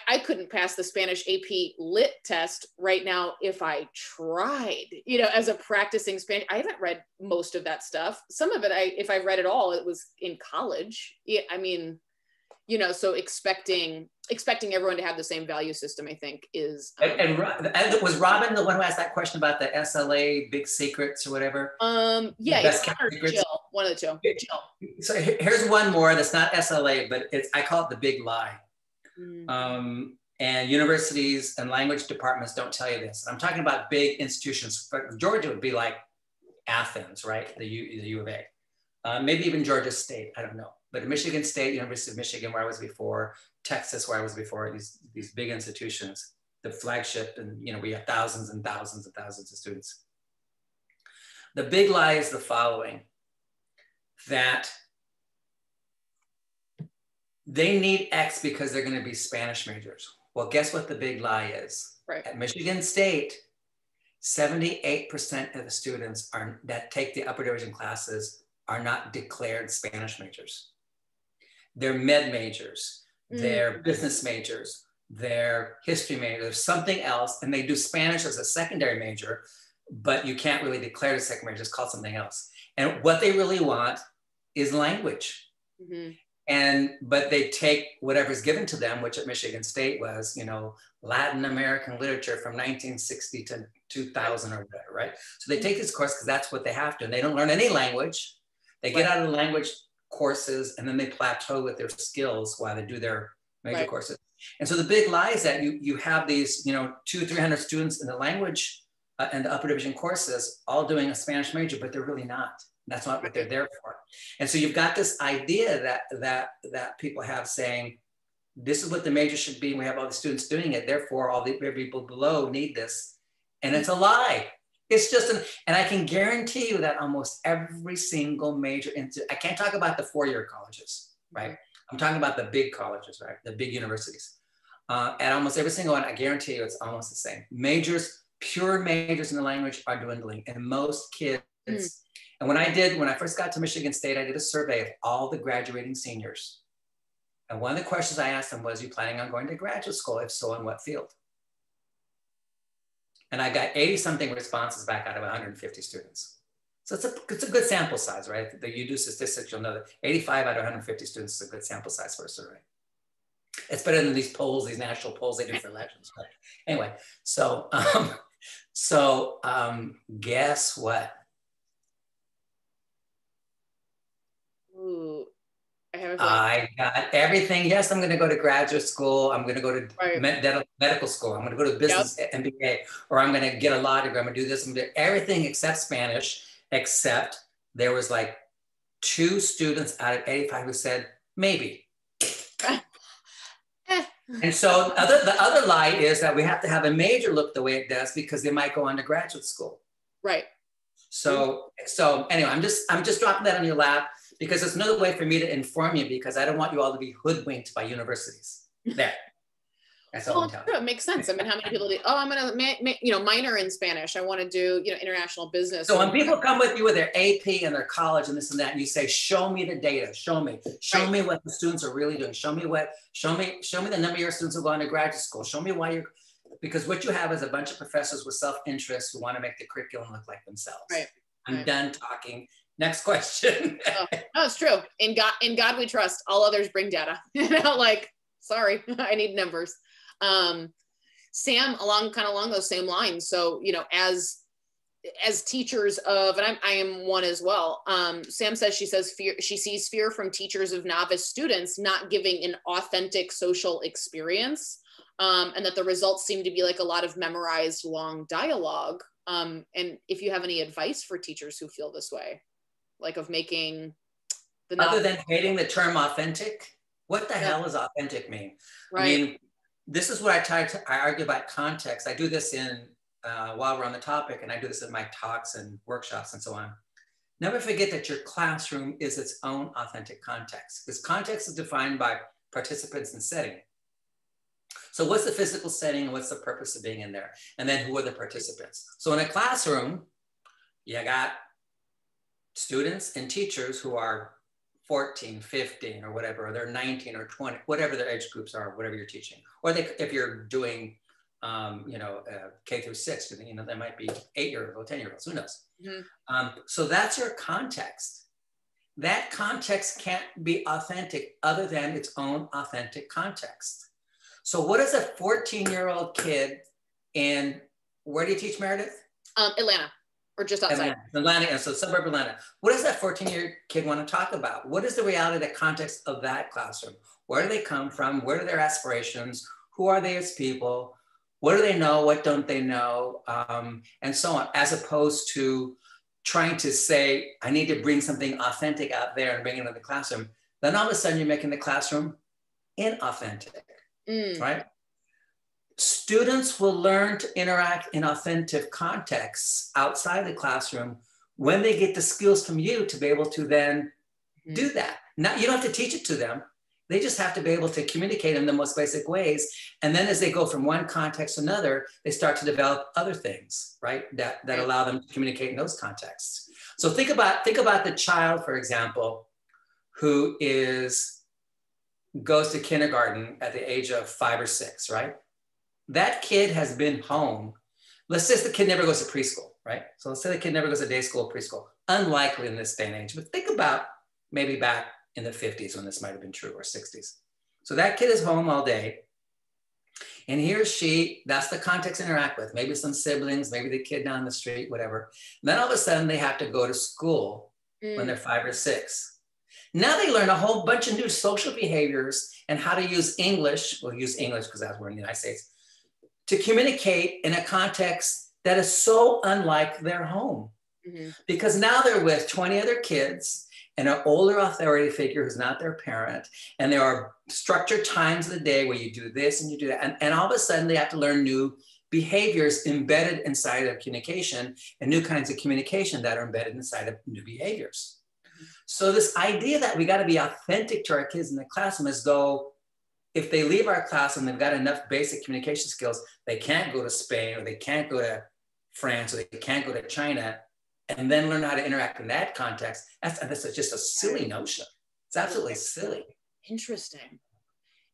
I couldn't pass the Spanish AP Lit test right now if I tried, you know, as a practicing Spanish. I haven't read most of that stuff. Some of it, if I've read it all, it was in college. Yeah, I mean, you know, so expecting everyone to have the same value system, I think, is. And was Robin the one who asked that question about the SLA big secrets or whatever? Yeah, it's Jill, one of the two. Jill. So here's one more that's not SLA, but I call it the big lie. And universities and language departments don't tell you this. I'm talking about big institutions. But Georgia would be like Athens, right? The U of A. Maybe even Georgia State, I don't know. But Michigan State, University of Michigan, where I was before, Texas, where I was before, these big institutions, the flagship, and you know, we have thousands and thousands and thousands of students. The big lie is the following, that they need X because they're going to be Spanish majors. Well, guess what the big lie is? Right. At Michigan State, 78% of the students that take the upper division classes are not declared Spanish majors. They're med majors, they're business majors, they're history majors, something else, and they do Spanish as a secondary major, but you can't really declare it a second major, it's called something else. And what they really want is language. But they take whatever's given to them, which at Michigan State was, you know, Latin American literature from 1960 to 2000 or whatever, right? So they take this course because that's what they have to, and they don't learn any language. They get out of the language courses, and then they plateau with their skills while they do their major Right. courses. And so the big lie is that you have these, 200-300 students in the language and the upper division courses all doing a Spanish major, but they're really not. That's not what they're there for. And so you've got this idea that people have saying, this is what the major should be. We have all the students doing it. Therefore, all the people below need this. And it's a lie. It's just and I can guarantee you that almost every single major I can't talk about the four-year colleges, right? I'm talking about the big colleges, right? The big universities. At almost every single one, I guarantee you it's almost the same. Majors, pure majors in the language are dwindling. And most kids, and when I first got to Michigan State, I did a survey of all the graduating seniors. And one of the questions I asked them was, you planning on going to graduate school? If so, in what field? And I got 80 something responses back out of 150 students. So it's a good sample size, right? That you do statistics, you'll know that 85 out of 150 students is a good sample size for a survey. It's better than these polls, these national polls they do for elections. But anyway, so guess what? Ooh, I got everything. Yes, I'm going to go to graduate school. I'm going to go to medical school. I'm going to go to business MBA, or I'm going to get a law degree. I'm going to do this. I'm going to do everything except Spanish, except there was like 2 students out of 85 who said, maybe. And so the other lie is that we have to have a major look the way it does because they might go on to graduate school. Right. So anyway, I'm just dropping that on your lap because it's another way for me to inform you because I don't want you all to be hoodwinked by universities. There. That's all I'm telling you. It makes sense. I mean, how many people do, I'm going to, minor in Spanish. I want to do, international business. So when people come with you with their AP and their college and this and that, and you say, show me the data, show me what the students are really doing. Show me the number of your students who go on to graduate school. Show me why because what you have is a bunch of professors with self-interest who want to make the curriculum look like themselves. Right. I'm done talking. Next question. No, it's true. In God we trust. All others bring data. Sorry, I need numbers. Sam, along those same lines. So, as teachers of, and I am one as well. Sam says she sees fear from teachers of novice students not giving an authentic social experience, and that the results seem to be like a lot of memorized long dialogue. And if you have any advice for teachers who feel this way, like of making other than hating the term authentic, what the hell does authentic mean? Right. I mean, this is what I argue about context. I do this while we're on the topic, and I do this in my talks and workshops and so on. Never forget that your classroom is its own authentic context. This context is defined by participants and setting. So what's the physical setting and what's the purpose of being in there? And then who are the participants? So in a classroom, you got students and teachers who are 14, 15, or whatever, or they're 19 or 20, whatever their age groups are, whatever you're teaching. Or if you're doing, K through 6, they might be 8-year-olds or 10-year-olds, who knows? Mm-hmm. So that's your context. That context can't be authentic other than its own authentic context. So what is a 14-year-old kid where do you teach, Meredith? Atlanta. Or just outside. Atlanta, so suburb Atlanta. What does that 14-year kid want to talk about? What is the reality, the context of that classroom? Where do they come from? What are their aspirations? Who are they as people? What do they know? What don't they know? And so on, as opposed to trying to say, I need to bring something authentic out there and bring it into the classroom. Then all of a sudden you're making the classroom inauthentic, right? Students will learn to interact in authentic contexts outside the classroom when they get the skills from you to be able to then do that. Now, you don't have to teach it to them. They just have to be able to communicate in the most basic ways. And then as they go from one context to another, they start to develop other things, right? That allow them to communicate in those contexts. So think about the child, for example, who goes to kindergarten at the age of 5 or 6, right? That kid has been home. Let's say the kid never goes to preschool, right? So let's say the kid never goes to day school or preschool. Unlikely in this day and age, but think about maybe back in the 50s when this might've been true, or 60s. So that kid is home all day, and he or she, that's the context to interact with, maybe some siblings, maybe the kid down the street, whatever. And then all of a sudden they have to go to school when they're 5 or 6. Now they learn a whole bunch of new social behaviors and how to use English. We'll use English because that's we're in the United States, to communicate in a context that is so unlike their home. Mm-hmm. Because now they're with 20 other kids and an older authority figure who's not their parent. And there are structured times of the day where you do this and you do that. And all of a sudden they have to learn new behaviors embedded inside of communication and new kinds of communication that are embedded inside of new behaviors. So this idea that we got to be authentic to our kids in the classroom, as though if they leave our classroom, they've got enough basic communication skills, they can't go to Spain or they can't go to France or they can't go to China and then learn how to interact in that context. That's just a silly notion. It's absolutely silly. Interesting.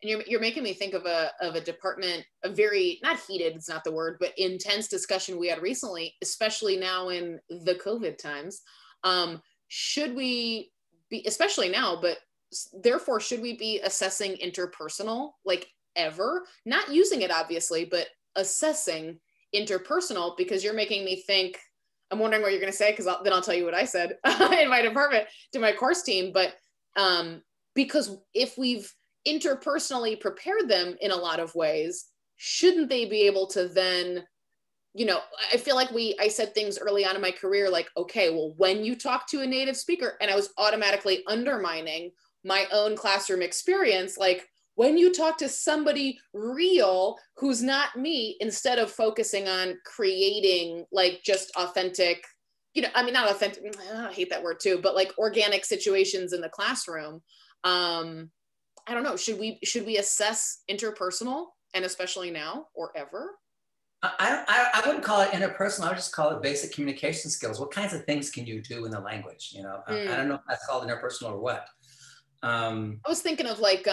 And you're making me think of a department, a very, not heated, it's not the word, but intense discussion we had recently, especially now in the COVID times. Should we be, especially now, but therefore, should we be assessing interpersonal, like ever? Not using it, obviously, but assessing interpersonal, because you're making me think, I'm wondering what you're going to say, because then I'll tell you what I said in my department to my course team. But because if we've interpersonally prepared them in a lot of ways, shouldn't they be able to then, you know, I feel like I said things early on in my career, like, okay, well, when you talk to a native speaker, and I was automatically undermining my own classroom experience, like when you talk to somebody real who's not me, instead of focusing on creating like just authentic, you know, I mean, not authentic, I hate that word too, but like organic situations in the classroom. I don't know, should we assess interpersonal, and especially now or ever? I wouldn't call it interpersonal. I would just call it basic communication skills. What kinds of things can you do in the language? You know, I don't know if that's called interpersonal or what. I was thinking of like,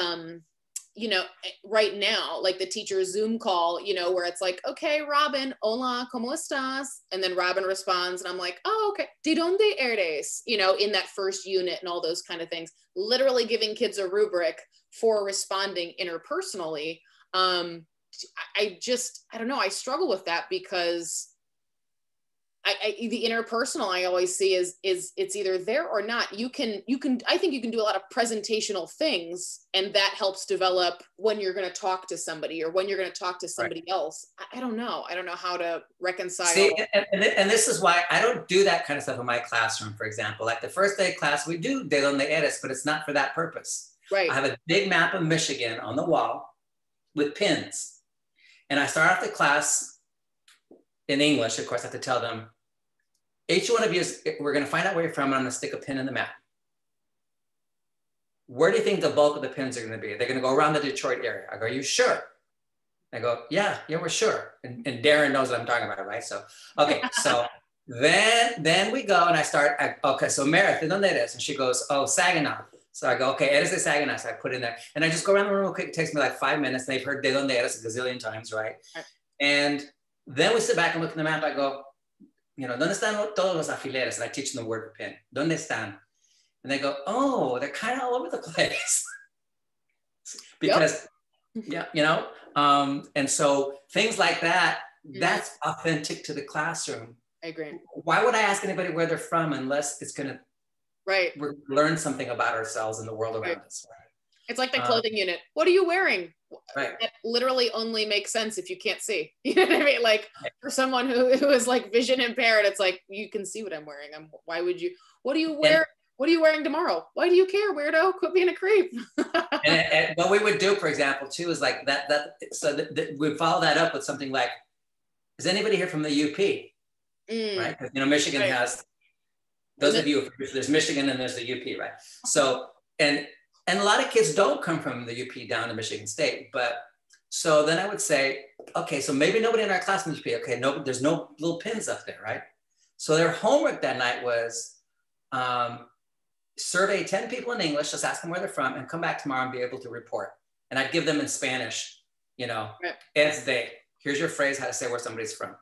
you know, right now, like the teacher Zoom call, you know, where it's like, okay, Robin, hola, ¿cómo estás? And then Robin responds and I'm like, oh, okay, ¿de dónde eres? You know, in that first unit and all those kind of things, literally giving kids a rubric for responding interpersonally. I don't know, I struggle with that because the interpersonal I always see is it's either there or not. I think you can do a lot of presentational things, and that helps develop when you're going to talk to somebody or when you're going to talk to somebody else. I don't know how to reconcile. See, and this is why I don't do that kind of stuff in my classroom. For example, like the first day class, we do de donde eres, but it's not for that purpose. Right. I have a big map of Michigan on the wall with pins. And I start off the class in English. Of course, I have to tell them, each one of you we're going to find out where you're from, and I'm going to stick a pin in the map. Where do you think the bulk of the pins are going to be? They're going to go around the Detroit area. I go, are you sure? I go, yeah, we're sure. And Darren knows what I'm talking about, right? So, okay, so then we go and I start, okay, so Meredith, ¿de dónde eres? And she goes, oh, Saginaw. So I go, okay, eres de Saginaw. So I put in there. And I just go around the room real quick. It takes me like 5 minutes. They've heard de donde eres a gazillion times, right? And then we sit back and look at the map. I go, you know, ¿dónde están todos los alfileres? And I teach them the word for pin. ¿Dónde están? And they go, oh, they're kind of all over the place. Because, yeah, you know, and so things like that, that's authentic to the classroom. I agree. Why would I ask anybody where they're from unless it's going to learn something about ourselves and the world around us? Right? It's like the clothing unit. What are you wearing? Right. It literally only makes sense if you can't see. You know what I mean? Like for someone who is like vision impaired, it's like, you can see what I'm wearing. Why would you, what do you wear? What are you wearing tomorrow? Why do you care, weirdo? Quit being a creep. and what we would do, for example, too, is like that we'd follow that up with something like, is anybody here from the UP? Right? Because, you know, Michigan has, those of you, there's Michigan and there's the UP, right? So, and a lot of kids don't come from the UP down to Michigan State, but so then I would say, okay, so maybe nobody in our class in the UP, okay, no, there's no little pins up there, right? So their homework that night was survey 10 people in English, just ask them where they're from, and come back tomorrow and be able to report. And I'd give them in Spanish, you know, es de, here's your phrase, how to say where somebody's from,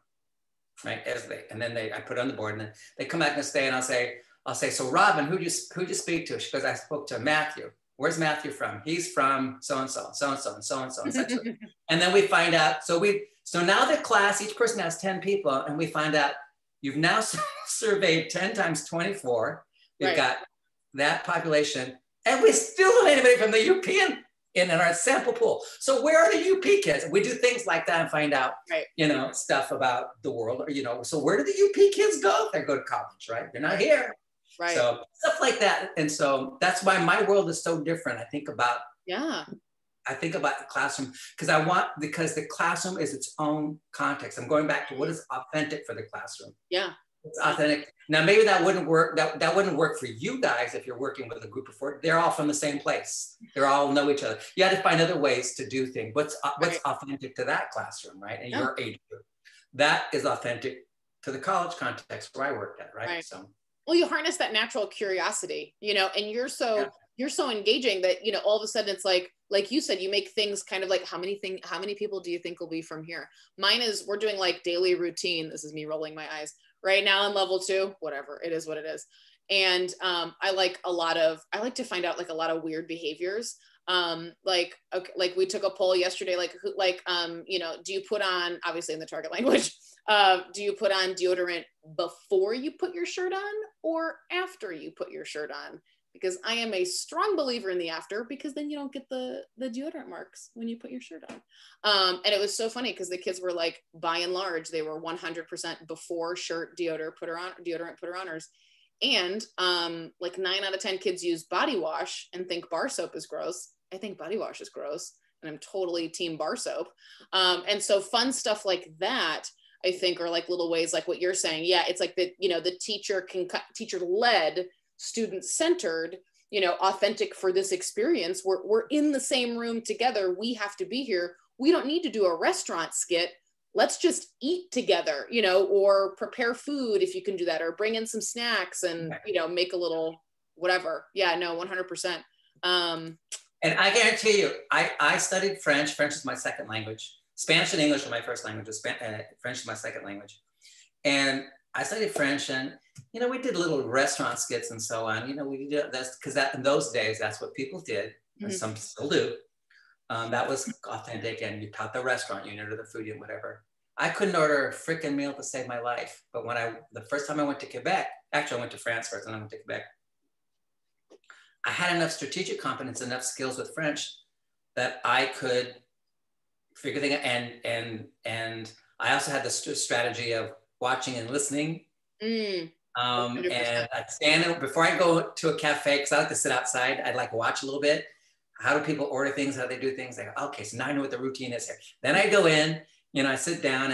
right? Es de, and then I put it on the board, and then they come back and stay, and I'll say, so Robin, who'd you speak to? She goes, I spoke to Matthew. Where's Matthew from? He's from so-and-so, so-and-so, and so-and-so, and such. And then we find out, so now the class, each person has 10 people, and we find out you've now surveyed 10 times 24. We've got that population. And we still don't have anybody from the UP in our sample pool. So where are the UP kids? We do things like that and find out, Right. you know, stuff about the world, or, you know, so where do the UP kids go? They go to college, right? They're not here. Right. So stuff like that. And so that's why my world is so different. I think about the classroom because the classroom is its own context. I'm going back to what is authentic for the classroom. Yeah. It's authentic. Now, maybe that wouldn't work. That wouldn't work for you guys if you're working with a group of 4. They're all from the same place. They all know each other. You had to find other ways to do things. What's authentic to that classroom, right? And your age group. That is authentic to the college context where I worked at, right? So. Well, you harness that natural curiosity, you know, and you're so engaging that, you know, all of a sudden it's like you said, you make things kind of like, how many people do you think will be from here? Mine is, we're doing like daily routine. This is me rolling my eyes right now in level 2, whatever, it is what it is. And I like to find out like a lot of weird behaviors. Like we took a poll yesterday, you know, do you put on, obviously in the target language, do you put on deodorant before you put your shirt on or after you put your shirt on? Because I am a strong believer in the after, because then you don't get the deodorant marks when you put your shirt on. And it was so funny because the kids were like, by and large, they were 100% before shirt deodorant put oners. And like 9 out of 10 kids use body wash and think bar soap is gross. I think body wash is gross, and I'm totally team bar soap. And so fun stuff like that, I think, are like little ways, like what you're saying. Yeah, it's like the, you know, the teacher-led, student-centered, you know, authentic for this experience. We're in the same room together. We have to be here. We don't need to do a restaurant skit. Let's just eat together, you know, or prepare food if you can do that, or bring in some snacks and, you know, make a little whatever. Yeah, no, 100%. And I guarantee you, I studied French. French is my second language. Spanish and English are my first languages. French is my second language. And I studied French, and, you know, we did little restaurant skits and so on. You know, we did that's because in those days, that's what people did, and some still do. That was authentic, and you taught the restaurant unit or the food unit, whatever. I couldn't order a freaking meal to save my life. But the first time I went to Quebec, actually I went to France first, and I went to Quebec. I had enough strategic competence, enough skills with French that I could figure things out. And I also had the strategy of watching and listening. And I'd stand before I go to a cafe, because I like to sit outside. I'd like watch a little bit. How do people order things? How do they do things? They go, okay, so now I know what the routine is here. Then I go in, you know, I sit down,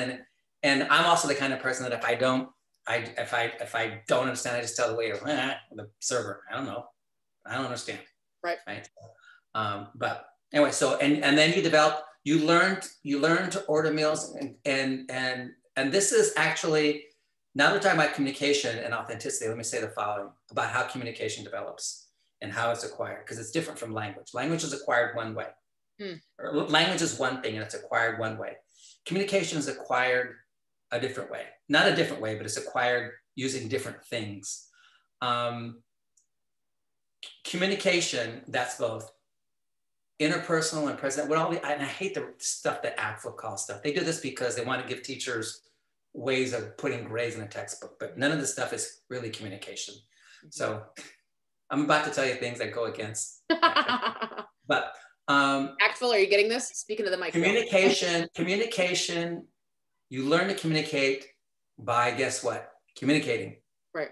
and I'm also the kind of person that if I don't understand, I just tell the waiter, the server, I don't know. I don't understand. Right. But anyway, so and then you learn to order meals, and this is actually, now we're talking about communication and authenticity. Let me say the following about how communication develops and how it's acquired, because it's different from language. Language is acquired one way. Or language is one thing and it's acquired one way. Communication is acquired a different way. Not a different way, but it's acquired using different things. Communication, that's both interpersonal and present. And I hate the stuff that ACTFL calls stuff. They do this because they want to give teachers ways of putting grades in a textbook, but none of this stuff is really communication. So I'm about to tell you things that go against. But ACTFL, are you getting this? Speaking to the mic. Communication, you learn to communicate by, guess what? Communicating. Right.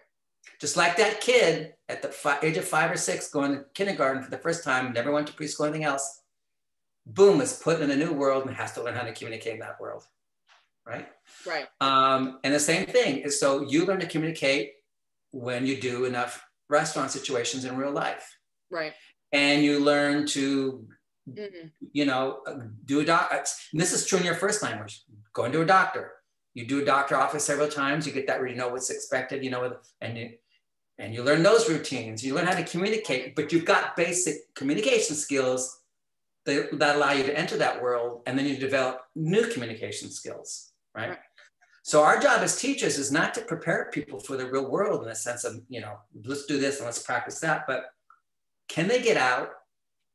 Just like that kid at the age of 5 or 6 going to kindergarten for the first time, never went to preschool or anything else, boom, is put in a new world and has to learn how to communicate in that world, right? Right. And the same thing is, so you learn to communicate when you do enough restaurant situations in real life. Right. And you learn to, you know, do a doc. And this is true in your first language, going to a doctor. You do a doctor office several times, you get that where you know what's expected, you know, and you learn those routines. You learn how to communicate, but you've got basic communication skills that allow you to enter that world, and then you develop new communication skills, right? So our job as teachers is not to prepare people for the real world in the sense of, you know, let's do this and let's practice that, but can they get out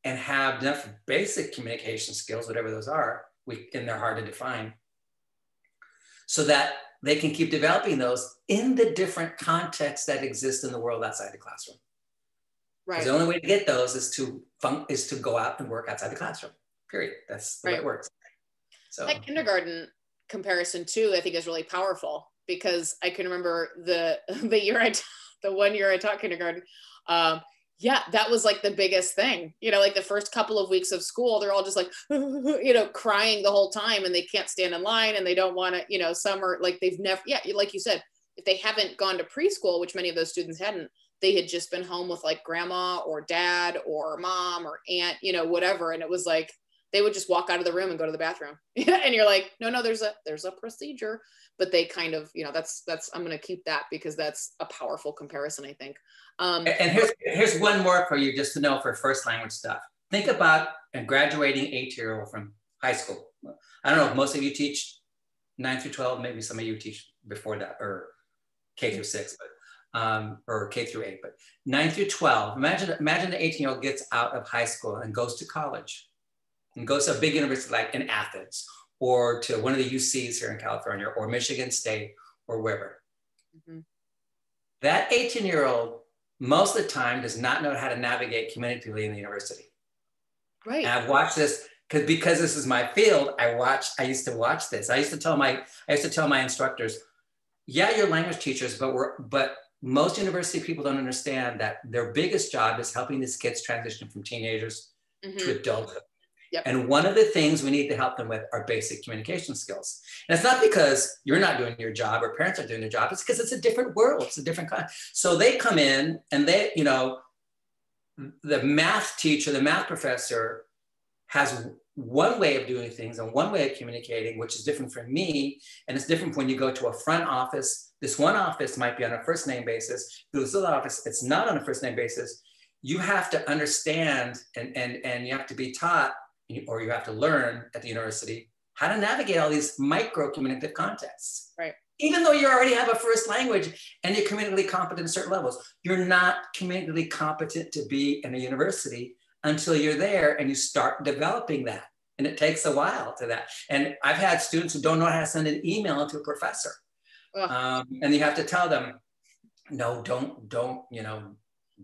and have enough basic communication skills, whatever those are, and they're hard to define, so that they can keep developing those in the different contexts that exist in the world outside the classroom. Because the only way to get those is to go out and work outside the classroom, period. That's the way it works. So that kindergarten comparison too, I think is really powerful, because I can remember the 1 year I taught kindergarten. Yeah, that was like the biggest thing, like the first couple of weeks of school, they're all just like, crying the whole time, and they can't stand in line, and they don't want to, some are like, they've never, like you said, if they haven't gone to preschool, which many of those students hadn't, they had just been home with like grandma or dad or mom or aunt, whatever. And it was like, they would just walk out of the room and go to the bathroom. And you're like, no, there's a procedure, but they kind of, that's, I'm going to keep that, because that's a powerful comparison, I think. And here's one more for you, just to know, for first language stuff. Think about a graduating 8-year-old from high school. I don't know if most of you teach 9 through 12, maybe some of you teach before that, or K through 6, but or K through 8, but 9 through 12. Imagine the 18-year-old gets out of high school and goes to college, and goes to a big university like in Athens, or to one of the UCs here in California, or Michigan State, or wherever. Mm-hmm. That 18-year-old most of the time does not know how to navigate communicatively in the university. Right. And I've watched this because this is my field. I used to watch this. I used to tell my instructors, yeah, you're language teachers, but most university people don't understand that their biggest job is helping these kids transition from teenagers to adulthood. Yep. And one of the things we need to help them with are basic communication skills. And it's not because you're not doing your job or parents are doing their job. It's because it's a different world. It's a different kind. So they come in and they, the math teacher, the math professor has one way of doing things and one way of communicating, which is different from me. And it's different when you go to a front office. This one office might be on a first name basis. This other office, it's not on a first name basis. You have to understand and you have to be taught, or you have to learn at the university how to navigate all these micro communicative contexts. Right. Even though you already have a first language and you're communicatively competent at certain levels, you're not communicatively competent to be in a university until you're there and you start developing that. And it takes a while to that. And I've had students who don't know how to send an email to a professor. And you have to tell them, no, don't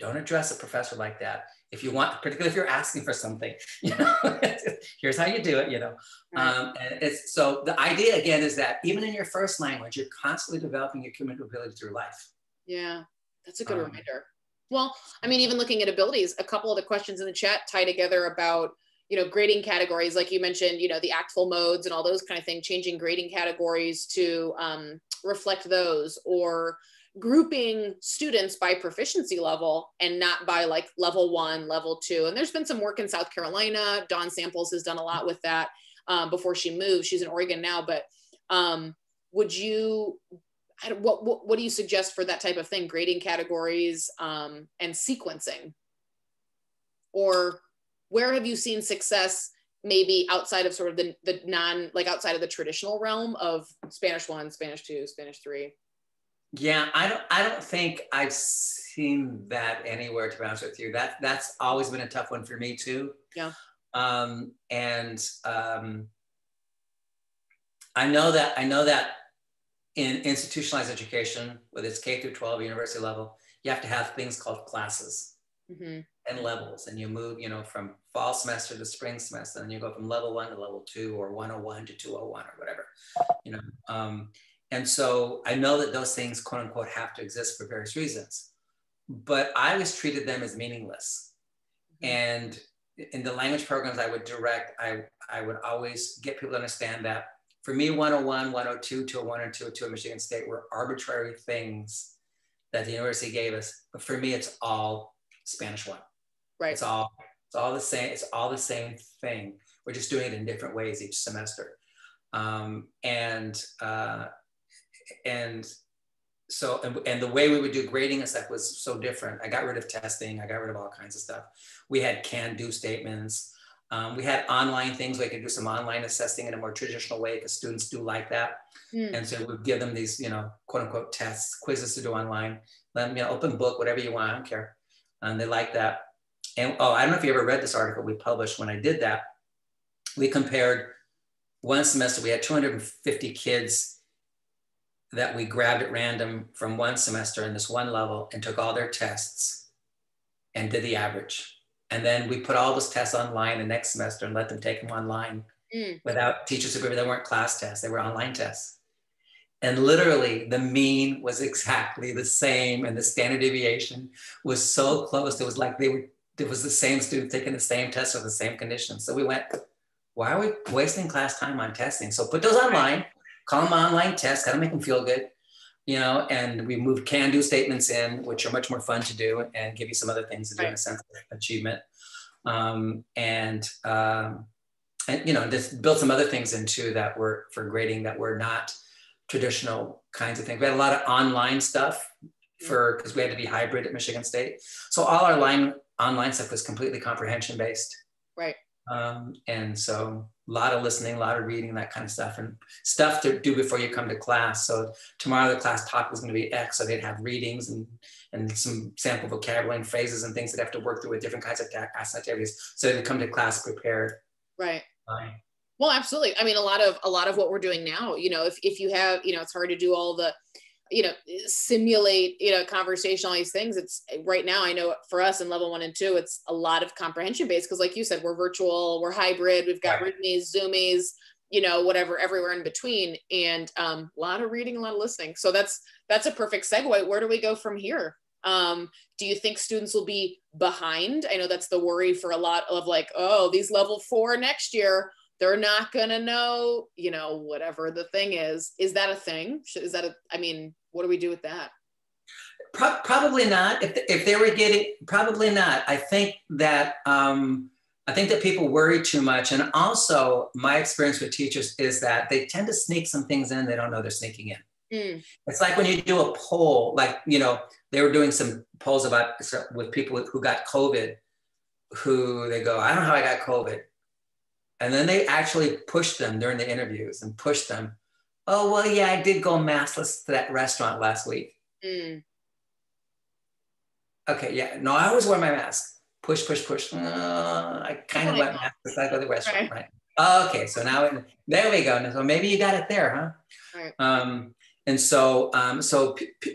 address a professor like that. If you want, particularly if you're asking for something, here's how you do it, Right. And it's, so the idea again is that even in your first language, you're constantly developing your communicative ability through life. Yeah, that's a good reminder. Well, I mean, even looking at abilities, a couple of the questions in the chat tie together about, grading categories, like you mentioned, the actful modes and all those kind of things, changing grading categories to reflect those, or grouping students by proficiency level and not by like level 1, level 2. And there's been some work in South Carolina. Dawn Samples has done a lot with that before she moved. She's in Oregon now, but what do you suggest for that type of thing? Grading categories and sequencing? Or where have you seen success, maybe outside of sort of the outside of the traditional realm of Spanish 1, Spanish 2, Spanish 3? Yeah, I don't think I've seen that anywhere, to be honest with you. That's always been a tough one for me too. Yeah. I know that in institutionalized education, whether it's K through 12 university level, you have to have things called classes and levels, and you move, from fall semester to spring semester, and you go from level 1 to level 2, or 101 to 201, or whatever, And so I know that those things, quote unquote, have to exist for various reasons, but I always treated them as meaningless. And in the language programs I would direct, I would always get people to understand that for me, 101, 102, 201, and 202 at Michigan State were arbitrary things that the university gave us. But for me, it's all Spanish 1. Right. It's all the same. It's all the same thing. We're just doing it in different ways each semester. So the way we would do grading and stuff was so different. I got rid of testing. I got rid of all kinds of stuff. We had can-do statements. We had online things where you could do some online assessing in a more traditional way, because students do like that. And so we'd give them these, quote unquote tests, quizzes to do online. Let them, open book, whatever you want, I don't care. And they like that. And I don't know if you ever read this article we published when I did that. We compared one semester, we had 250 kids that we grabbed at random from one semester in this one level and took all their tests and did the average. And then we put all those tests online the next semester and let them take them online without teacher supervision. They weren't class tests, they were online tests. And literally the mean was exactly the same and the standard deviation was so close. It was like it was the same student taking the same test with the same conditions. So we went, why are we wasting class time on testing? So put those online, call them online tests, gotta make them feel good, you know, and we moved can-do statements in, which are much more fun to do and give you some other things to do in a sense of achievement. And you know, just build some other things into that were for grading that were not traditional kinds of things. We had a lot of online stuff because we had to be hybrid at Michigan State. So all our online stuff was completely comprehension based. Right. And so a lot of listening, a lot of reading, that kind of stuff, and stuff to do before you come to class. So tomorrow the class talk was going to be X, so they'd have readings and some sample vocabulary and phrases and things that have to work through with different kinds of class activities. So they'd come to class prepared. Right. Well, absolutely. I mean, a lot of what we're doing now, you know, if you have, you know, it's hard to do all the, you know, simulate, you know, conversation, all these things. It's right now, I know for us in level 1 and 2, it's a lot of comprehension based. Cause like you said, we're virtual, we're hybrid, we've got ReadMe's, Zoomies, you know, whatever, everywhere in between. And a lot of reading, a lot of listening. So that's a perfect segue. Where do we go from here? Do you think students will be behind? I know that's the worry for a lot of like, oh, these level 4 next year, they're not going to know, you know, whatever the thing is. Is that a thing? I mean, what do we do with that? Probably not. If they were getting, probably not. I think that people worry too much. And also my experience with teachers is that they tend to sneak some things in they don't know they're sneaking in. It's like when you do a poll, like, you know, they were doing some polls with people who got COVID, who they go, I don't know how I got COVID. And then they actually pushed them during the interviews and pushed them. Oh, well, yeah, I did go maskless to that restaurant last week. Okay, yeah, no, I always wear my mask. Push, push, push. I kind of went maskless. I go to the restaurant, right? Okay, so now, there we go. So maybe you got it there, huh? Right. And so,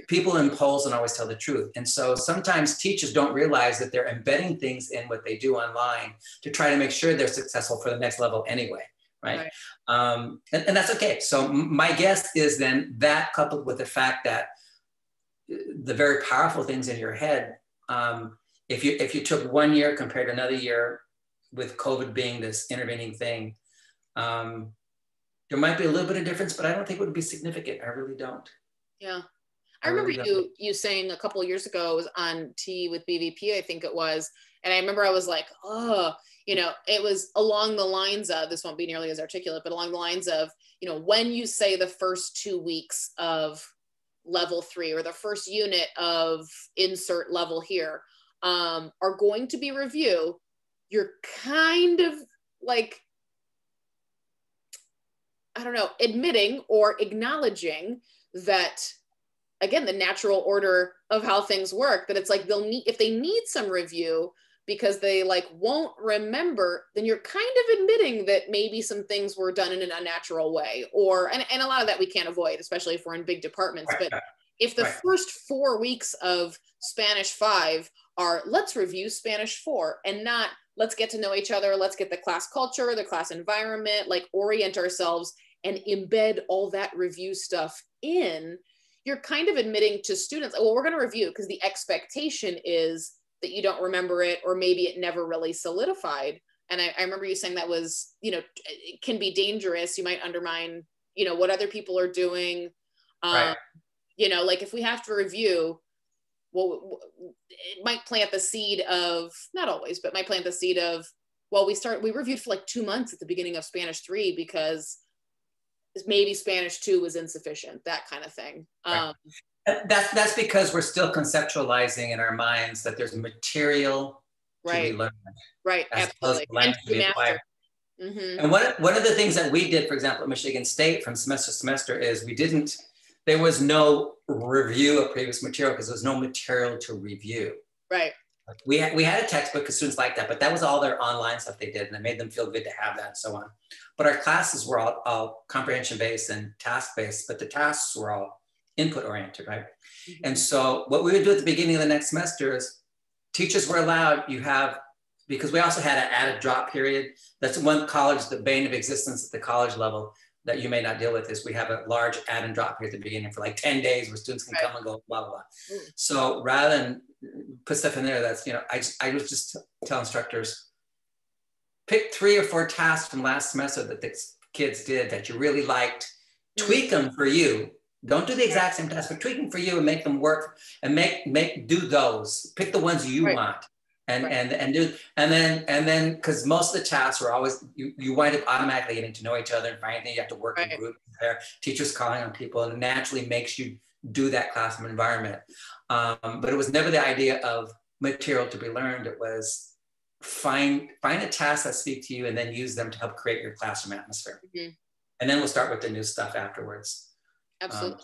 people in polls don't always tell the truth. And so sometimes teachers don't realize that they're embedding things in what they do online to try to make sure they're successful for the next level anyway, right? And that's okay. So my guess is then that coupled with the fact that the very powerful things in your head, if you took 1 year compared to another year with COVID being this intervening thing, there might be a little bit of difference, but I don't think it would be significant. I really don't. Yeah. I remember you saying a couple of years ago, it was on Tea with BVP, I think it was. And I remember I was like, oh, you know, it was along the lines of, this won't be nearly as articulate, but along the lines of, you know, when you say the first 2 weeks of level 3 or the first unit of insert level here are going to be review, you're kind of like, I don't know, admitting or acknowledging that, again, the natural order of how things work, that it's like if they need some review because they like won't remember, then you're kind of admitting that maybe some things were done in an unnatural way, and a lot of that we can't avoid, especially if we're in big departments. But if the first 4 weeks of Spanish 5 are let's review Spanish 4 and not let's get to know each other, let's get the class culture, the class environment, like orient ourselves and embed all that review stuff in, you're kind of admitting to students, well, we're going to review because the expectation is that you don't remember it, or maybe it never really solidified. And I remember you saying that was, you know, it can be dangerous. You might undermine, you know, what other people are doing. You know, like if we have to review, well, it might plant the seed of, not always, but might plant the seed of, well, we reviewed for like 2 months at the beginning of Spanish 3 because maybe Spanish 2 was insufficient, that kind of thing. That's because we're still conceptualizing in our minds that there's material to be learned. Right, absolutely. And to be applied. And one of the things that we did, for example, at Michigan State from semester to semester is there was no review of previous material because there was no material to review. Right. We had a textbook because students liked that, but that was all their online stuff they did, and it made them feel good to have that and so on. But our classes were all comprehension-based and task-based, but the tasks were all input-oriented, right? And so what we would do at the beginning of the next semester is teachers were allowed, because we also had an added drop period. That's one college, the bane of existence at the college level that you may not deal with is we have a large add and drop period at the beginning for like 10 days where students can come and go, blah, blah, blah. So rather than put stuff in there, that's, I would just tell instructors, pick 3 or 4 tasks from last semester that the kids did that you really liked, tweak them for you. Don't do the exact same task, but tweak them for you and make them work and do those. Pick the ones you want. And then because most of the tasks are always you wind up automatically getting to know each other and finding you have to work in groups there, teachers calling on people, and it naturally makes you do that classroom environment. But it was never the idea of material to be learned. It was find a task that speak to you and then use them to help create your classroom atmosphere. And then we'll start with the new stuff afterwards. Absolutely.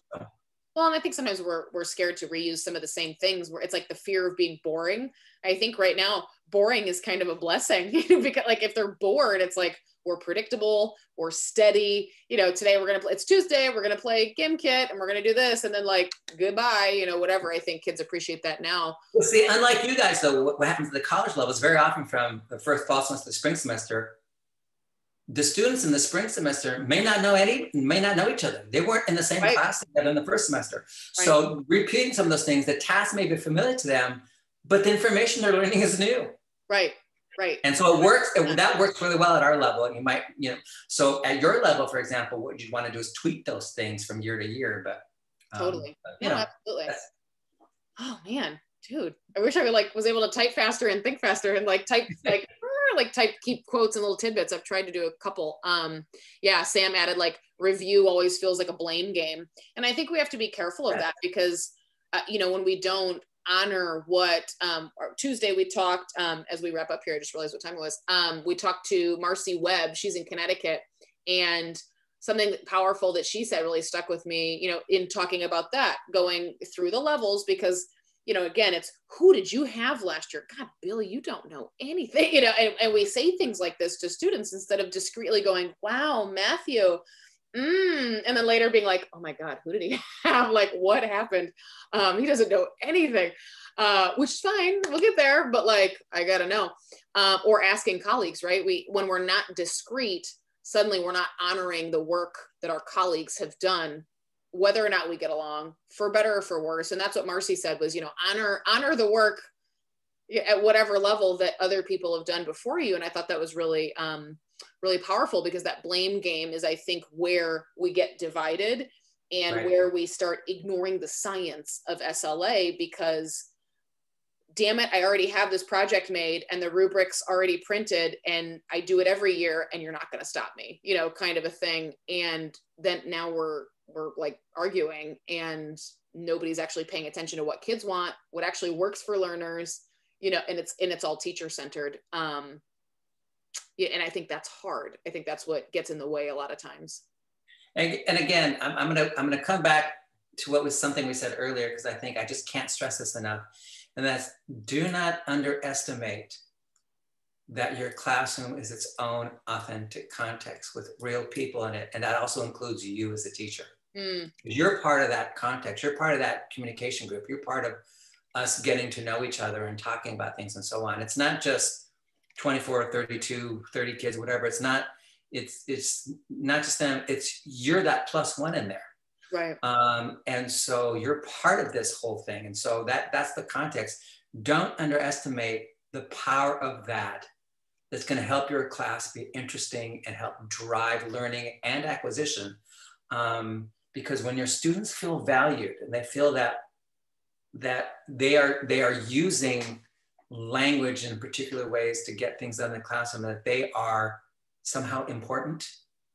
Well, and I think sometimes we're scared to reuse some of the same things where it's like the fear of being boring. I think right now, boring is kind of a blessing because like if they're bored, it's like we're predictable, we're steady. Today we're going to play, it's Tuesday, we're going to play Gimkit and we're going to do this and then like, goodbye, whatever. I think kids appreciate that now. Well, see, unlike you guys though, what happens at the college level is very often from the first fall semester to the spring semester, the students in the spring semester may not know each other. They weren't in the same class together in the first semester. So repeating some of those things, the tasks may be familiar to them, but the information they're learning is new. Right. And so it works. That works really well at our level. You might, so at your level, for example, what you'd want to do is tweak those things from year to year. But totally, absolutely. Oh man, dude, I wish I was able to type faster and think faster and type keep quotes and little tidbits. I've tried to do a couple. Sam added review always feels like a blame game. And I think we have to be careful of that because, when we don't honor what, Tuesday we talked, as we wrap up here, I just realized what time it was. We talked to Marcy Webb, she's in Connecticut, and something powerful that she said really stuck with me, in talking about that, going through the levels, because again, it's who did you have last year? God, Billy, you don't know anything, and we say things like this to students instead of discreetly going, wow, Matthew, and then later being like, oh my God, who did he have? What happened? He doesn't know anything, which is fine. We'll get there, but I gotta know. Or asking colleagues, right? When we're not discreet, suddenly we're not honoring the work that our colleagues have done, whether or not we get along, for better or for worse. And that's what Marcy said was, honor the work at whatever level that other people have done before you. And I thought that was really, really powerful, because that blame game is, I think, where we get divided and where we start ignoring the science of SLA, because damn it, I already have this project made and the rubrics already printed and I do it every year and you're not going to stop me, kind of a thing. And then now we're arguing and nobody's actually paying attention to what kids want, what actually works for learners, and it's all teacher centered. And I think that's hard. I think that's what gets in the way a lot of times. And again, I'm gonna come back to what was something we said earlier, because I think I just can't stress this enough. And that's, do not underestimate that your classroom is its own authentic context with real people in it. And that also includes you as a teacher. You're part of that context. You're part of that communication group. You're part of us getting to know each other and talking about things and so on. It's not just 24, 32, 30 kids, whatever. It's not just them. You're that +1 in there. Right. And so you're part of this whole thing. And so that's the context. Don't underestimate the power of that. That's going to help your class be interesting and help drive learning and acquisition. Because when your students feel valued and they feel that they are using language in particular ways to get things done in the classroom, that they are somehow important.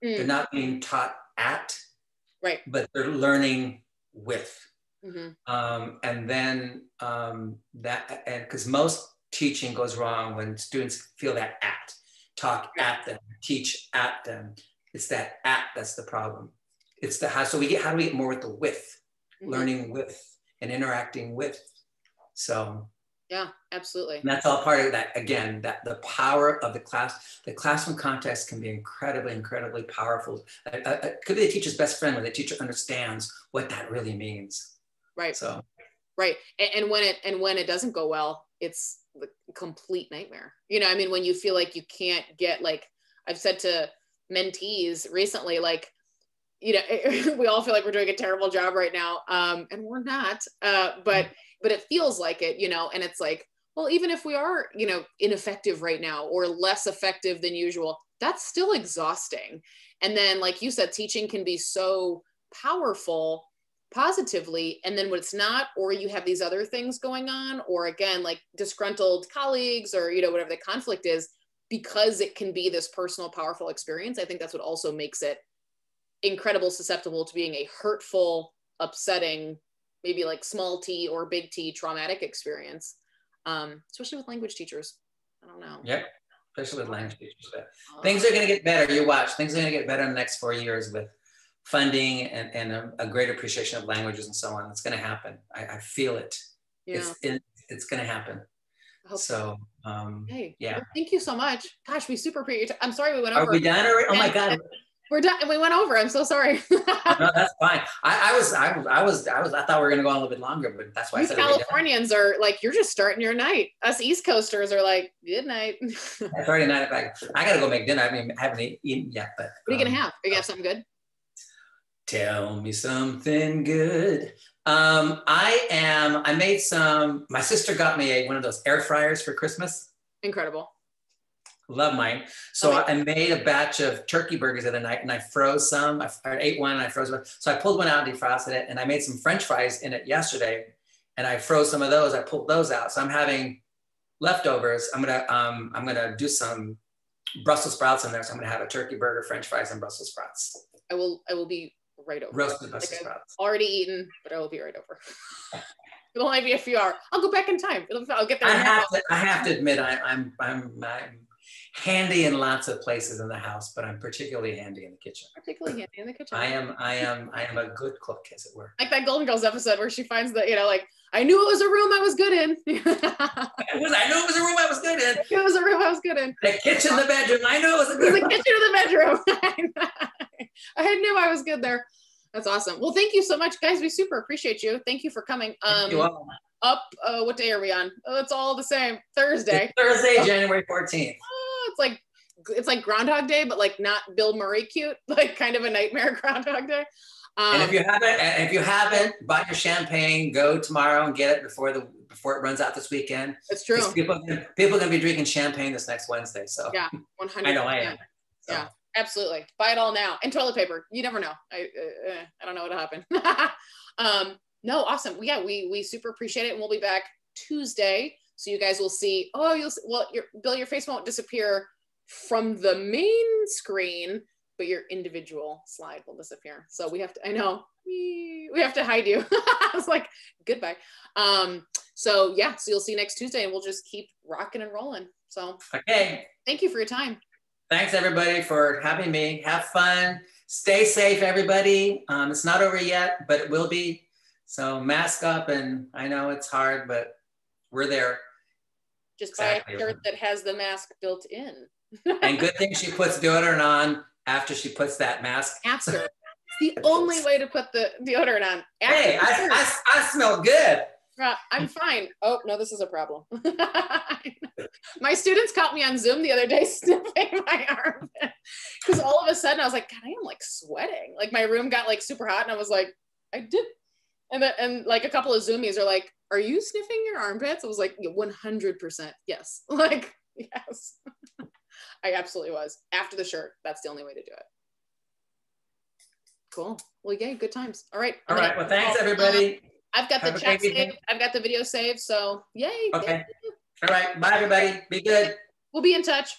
They're not being taught at, but they're learning with. And then because most teaching goes wrong when students feel that talk at them, teach at them. It's that that's the problem. It's the how do we get more with the with, learning with and interacting with. So yeah, absolutely. And that's all part of that. Again, that the power of the classroom context can be incredibly, incredibly powerful. It could be the teacher's best friend when the teacher understands what that really means. Right. So. Right. And when it doesn't go well, it's complete nightmare. You know, I mean, when you feel like you can't get, like I've said to mentees recently, like, you know, we all feel like we're doing a terrible job right now. And we're not, but it feels like it, you know, and it's like, well, even if we are, you know, ineffective right now or less effective than usual, that's still exhausting. And then, like you said, teaching can be so powerful positively. And then when it's not, or you have these other things going on, or again, like disgruntled colleagues or, you know, whatever the conflict is, because it can be this personal, powerful experience. I think that's what also makes it incredible susceptible to being a hurtful, upsetting, maybe like small t or big T traumatic experience, especially with language teachers. I don't know. Yep, especially with language teachers. But things are going to get better. You watch. Things are going to get better in the next 4 years with funding and a great appreciation of languages and so on. It's going to happen. I feel it. Yeah. It's going to happen. So, hey, yeah. Well, thank you so much. Gosh, we super appreciate your time. I'm sorry we went over. Are we done already? Oh my God. We're done. We went over. I'm so sorry. No, that's fine. I thought we were gonna go on a little bit longer, but that's why I said Californians are like, you're just starting your night. Us East Coasters are like, good night. It's already 9 o'clock. I gotta go make dinner. I haven't eaten yet, but what are you gonna have? Are you gonna have something good? Tell me something good. I made some. My sister got me one of those air fryers for Christmas. Incredible. Love mine. So I made a batch of turkey burgers the other night and I froze some. I ate one and I froze one. So I pulled one out and defrosted it, and I made some French fries in it yesterday and I froze some of those. I pulled those out. So I'm having leftovers. I'm gonna do some Brussels sprouts in there. So I'm gonna have a turkey burger, French fries, and Brussels sprouts. I will be right over. Roasted Brussels sprouts. Already eaten, but I will be right over. It'll only be a few hours. I'll go back in time. I'll get there. I have to admit, I'm handy in lots of places in the house, but I'm particularly handy in the kitchen. I am a good cook, as it were. Like that Golden Girls episode where she finds the, you know, like, I knew it was a room I was good in. I knew it was a room I was good in. It was a room I was good in. The kitchen, the bedroom. I knew it was a good room. The kitchen or the bedroom. I knew I was good there. That's awesome. Well, thank you so much, guys. We super appreciate you. Thank you for coming. Thank you all. What day are we on? Oh, it's all the same. Thursday. It's Thursday, January 14th. It's like Groundhog Day, but like not Bill Murray cute, like kind of a nightmare Groundhog Day. And if you haven't bought your champagne, go tomorrow and get it before it runs out this weekend. It's true. People are gonna be drinking champagne this next Wednesday. So yeah, 100%. I know I am. So. Yeah, absolutely. Buy it all now. And toilet paper. You never know. I don't know what'll happen. No, awesome. We super appreciate it, and we'll be back Tuesday. So you guys will see. Bill, your face won't disappear from the main screen, but your individual slide will disappear. So we have to hide you. I was like, goodbye. So you'll see next Tuesday, and we'll just keep rocking and rolling. So okay. Thank you for your time. Thanks everybody for having me. Have fun. Stay safe, everybody. It's not over yet, but it will be. So mask up, and I know it's hard, but we're there. Just buy a shirt that has the mask built in. And good thing she puts deodorant on after she puts that mask. After. It's the only way to put the deodorant on. Hey, I smell good. I'm fine. Oh, no, this is a problem. My students caught me on Zoom the other day sniffing my armpit. Because all of a sudden I was like, God, I am like sweating. Like my room got like super hot and I was like, I did. And like a couple of Zoomies are like, are you sniffing your armpits? I was like, 100% yes. Like, yes. I absolutely was. After the shirt, that's the only way to do it. Cool. Well, yay, good times. All right. Well, thanks everybody. I've got the chat saved. I've got the video saved. So yay. Okay. All right. Bye everybody. Be good. We'll be in touch.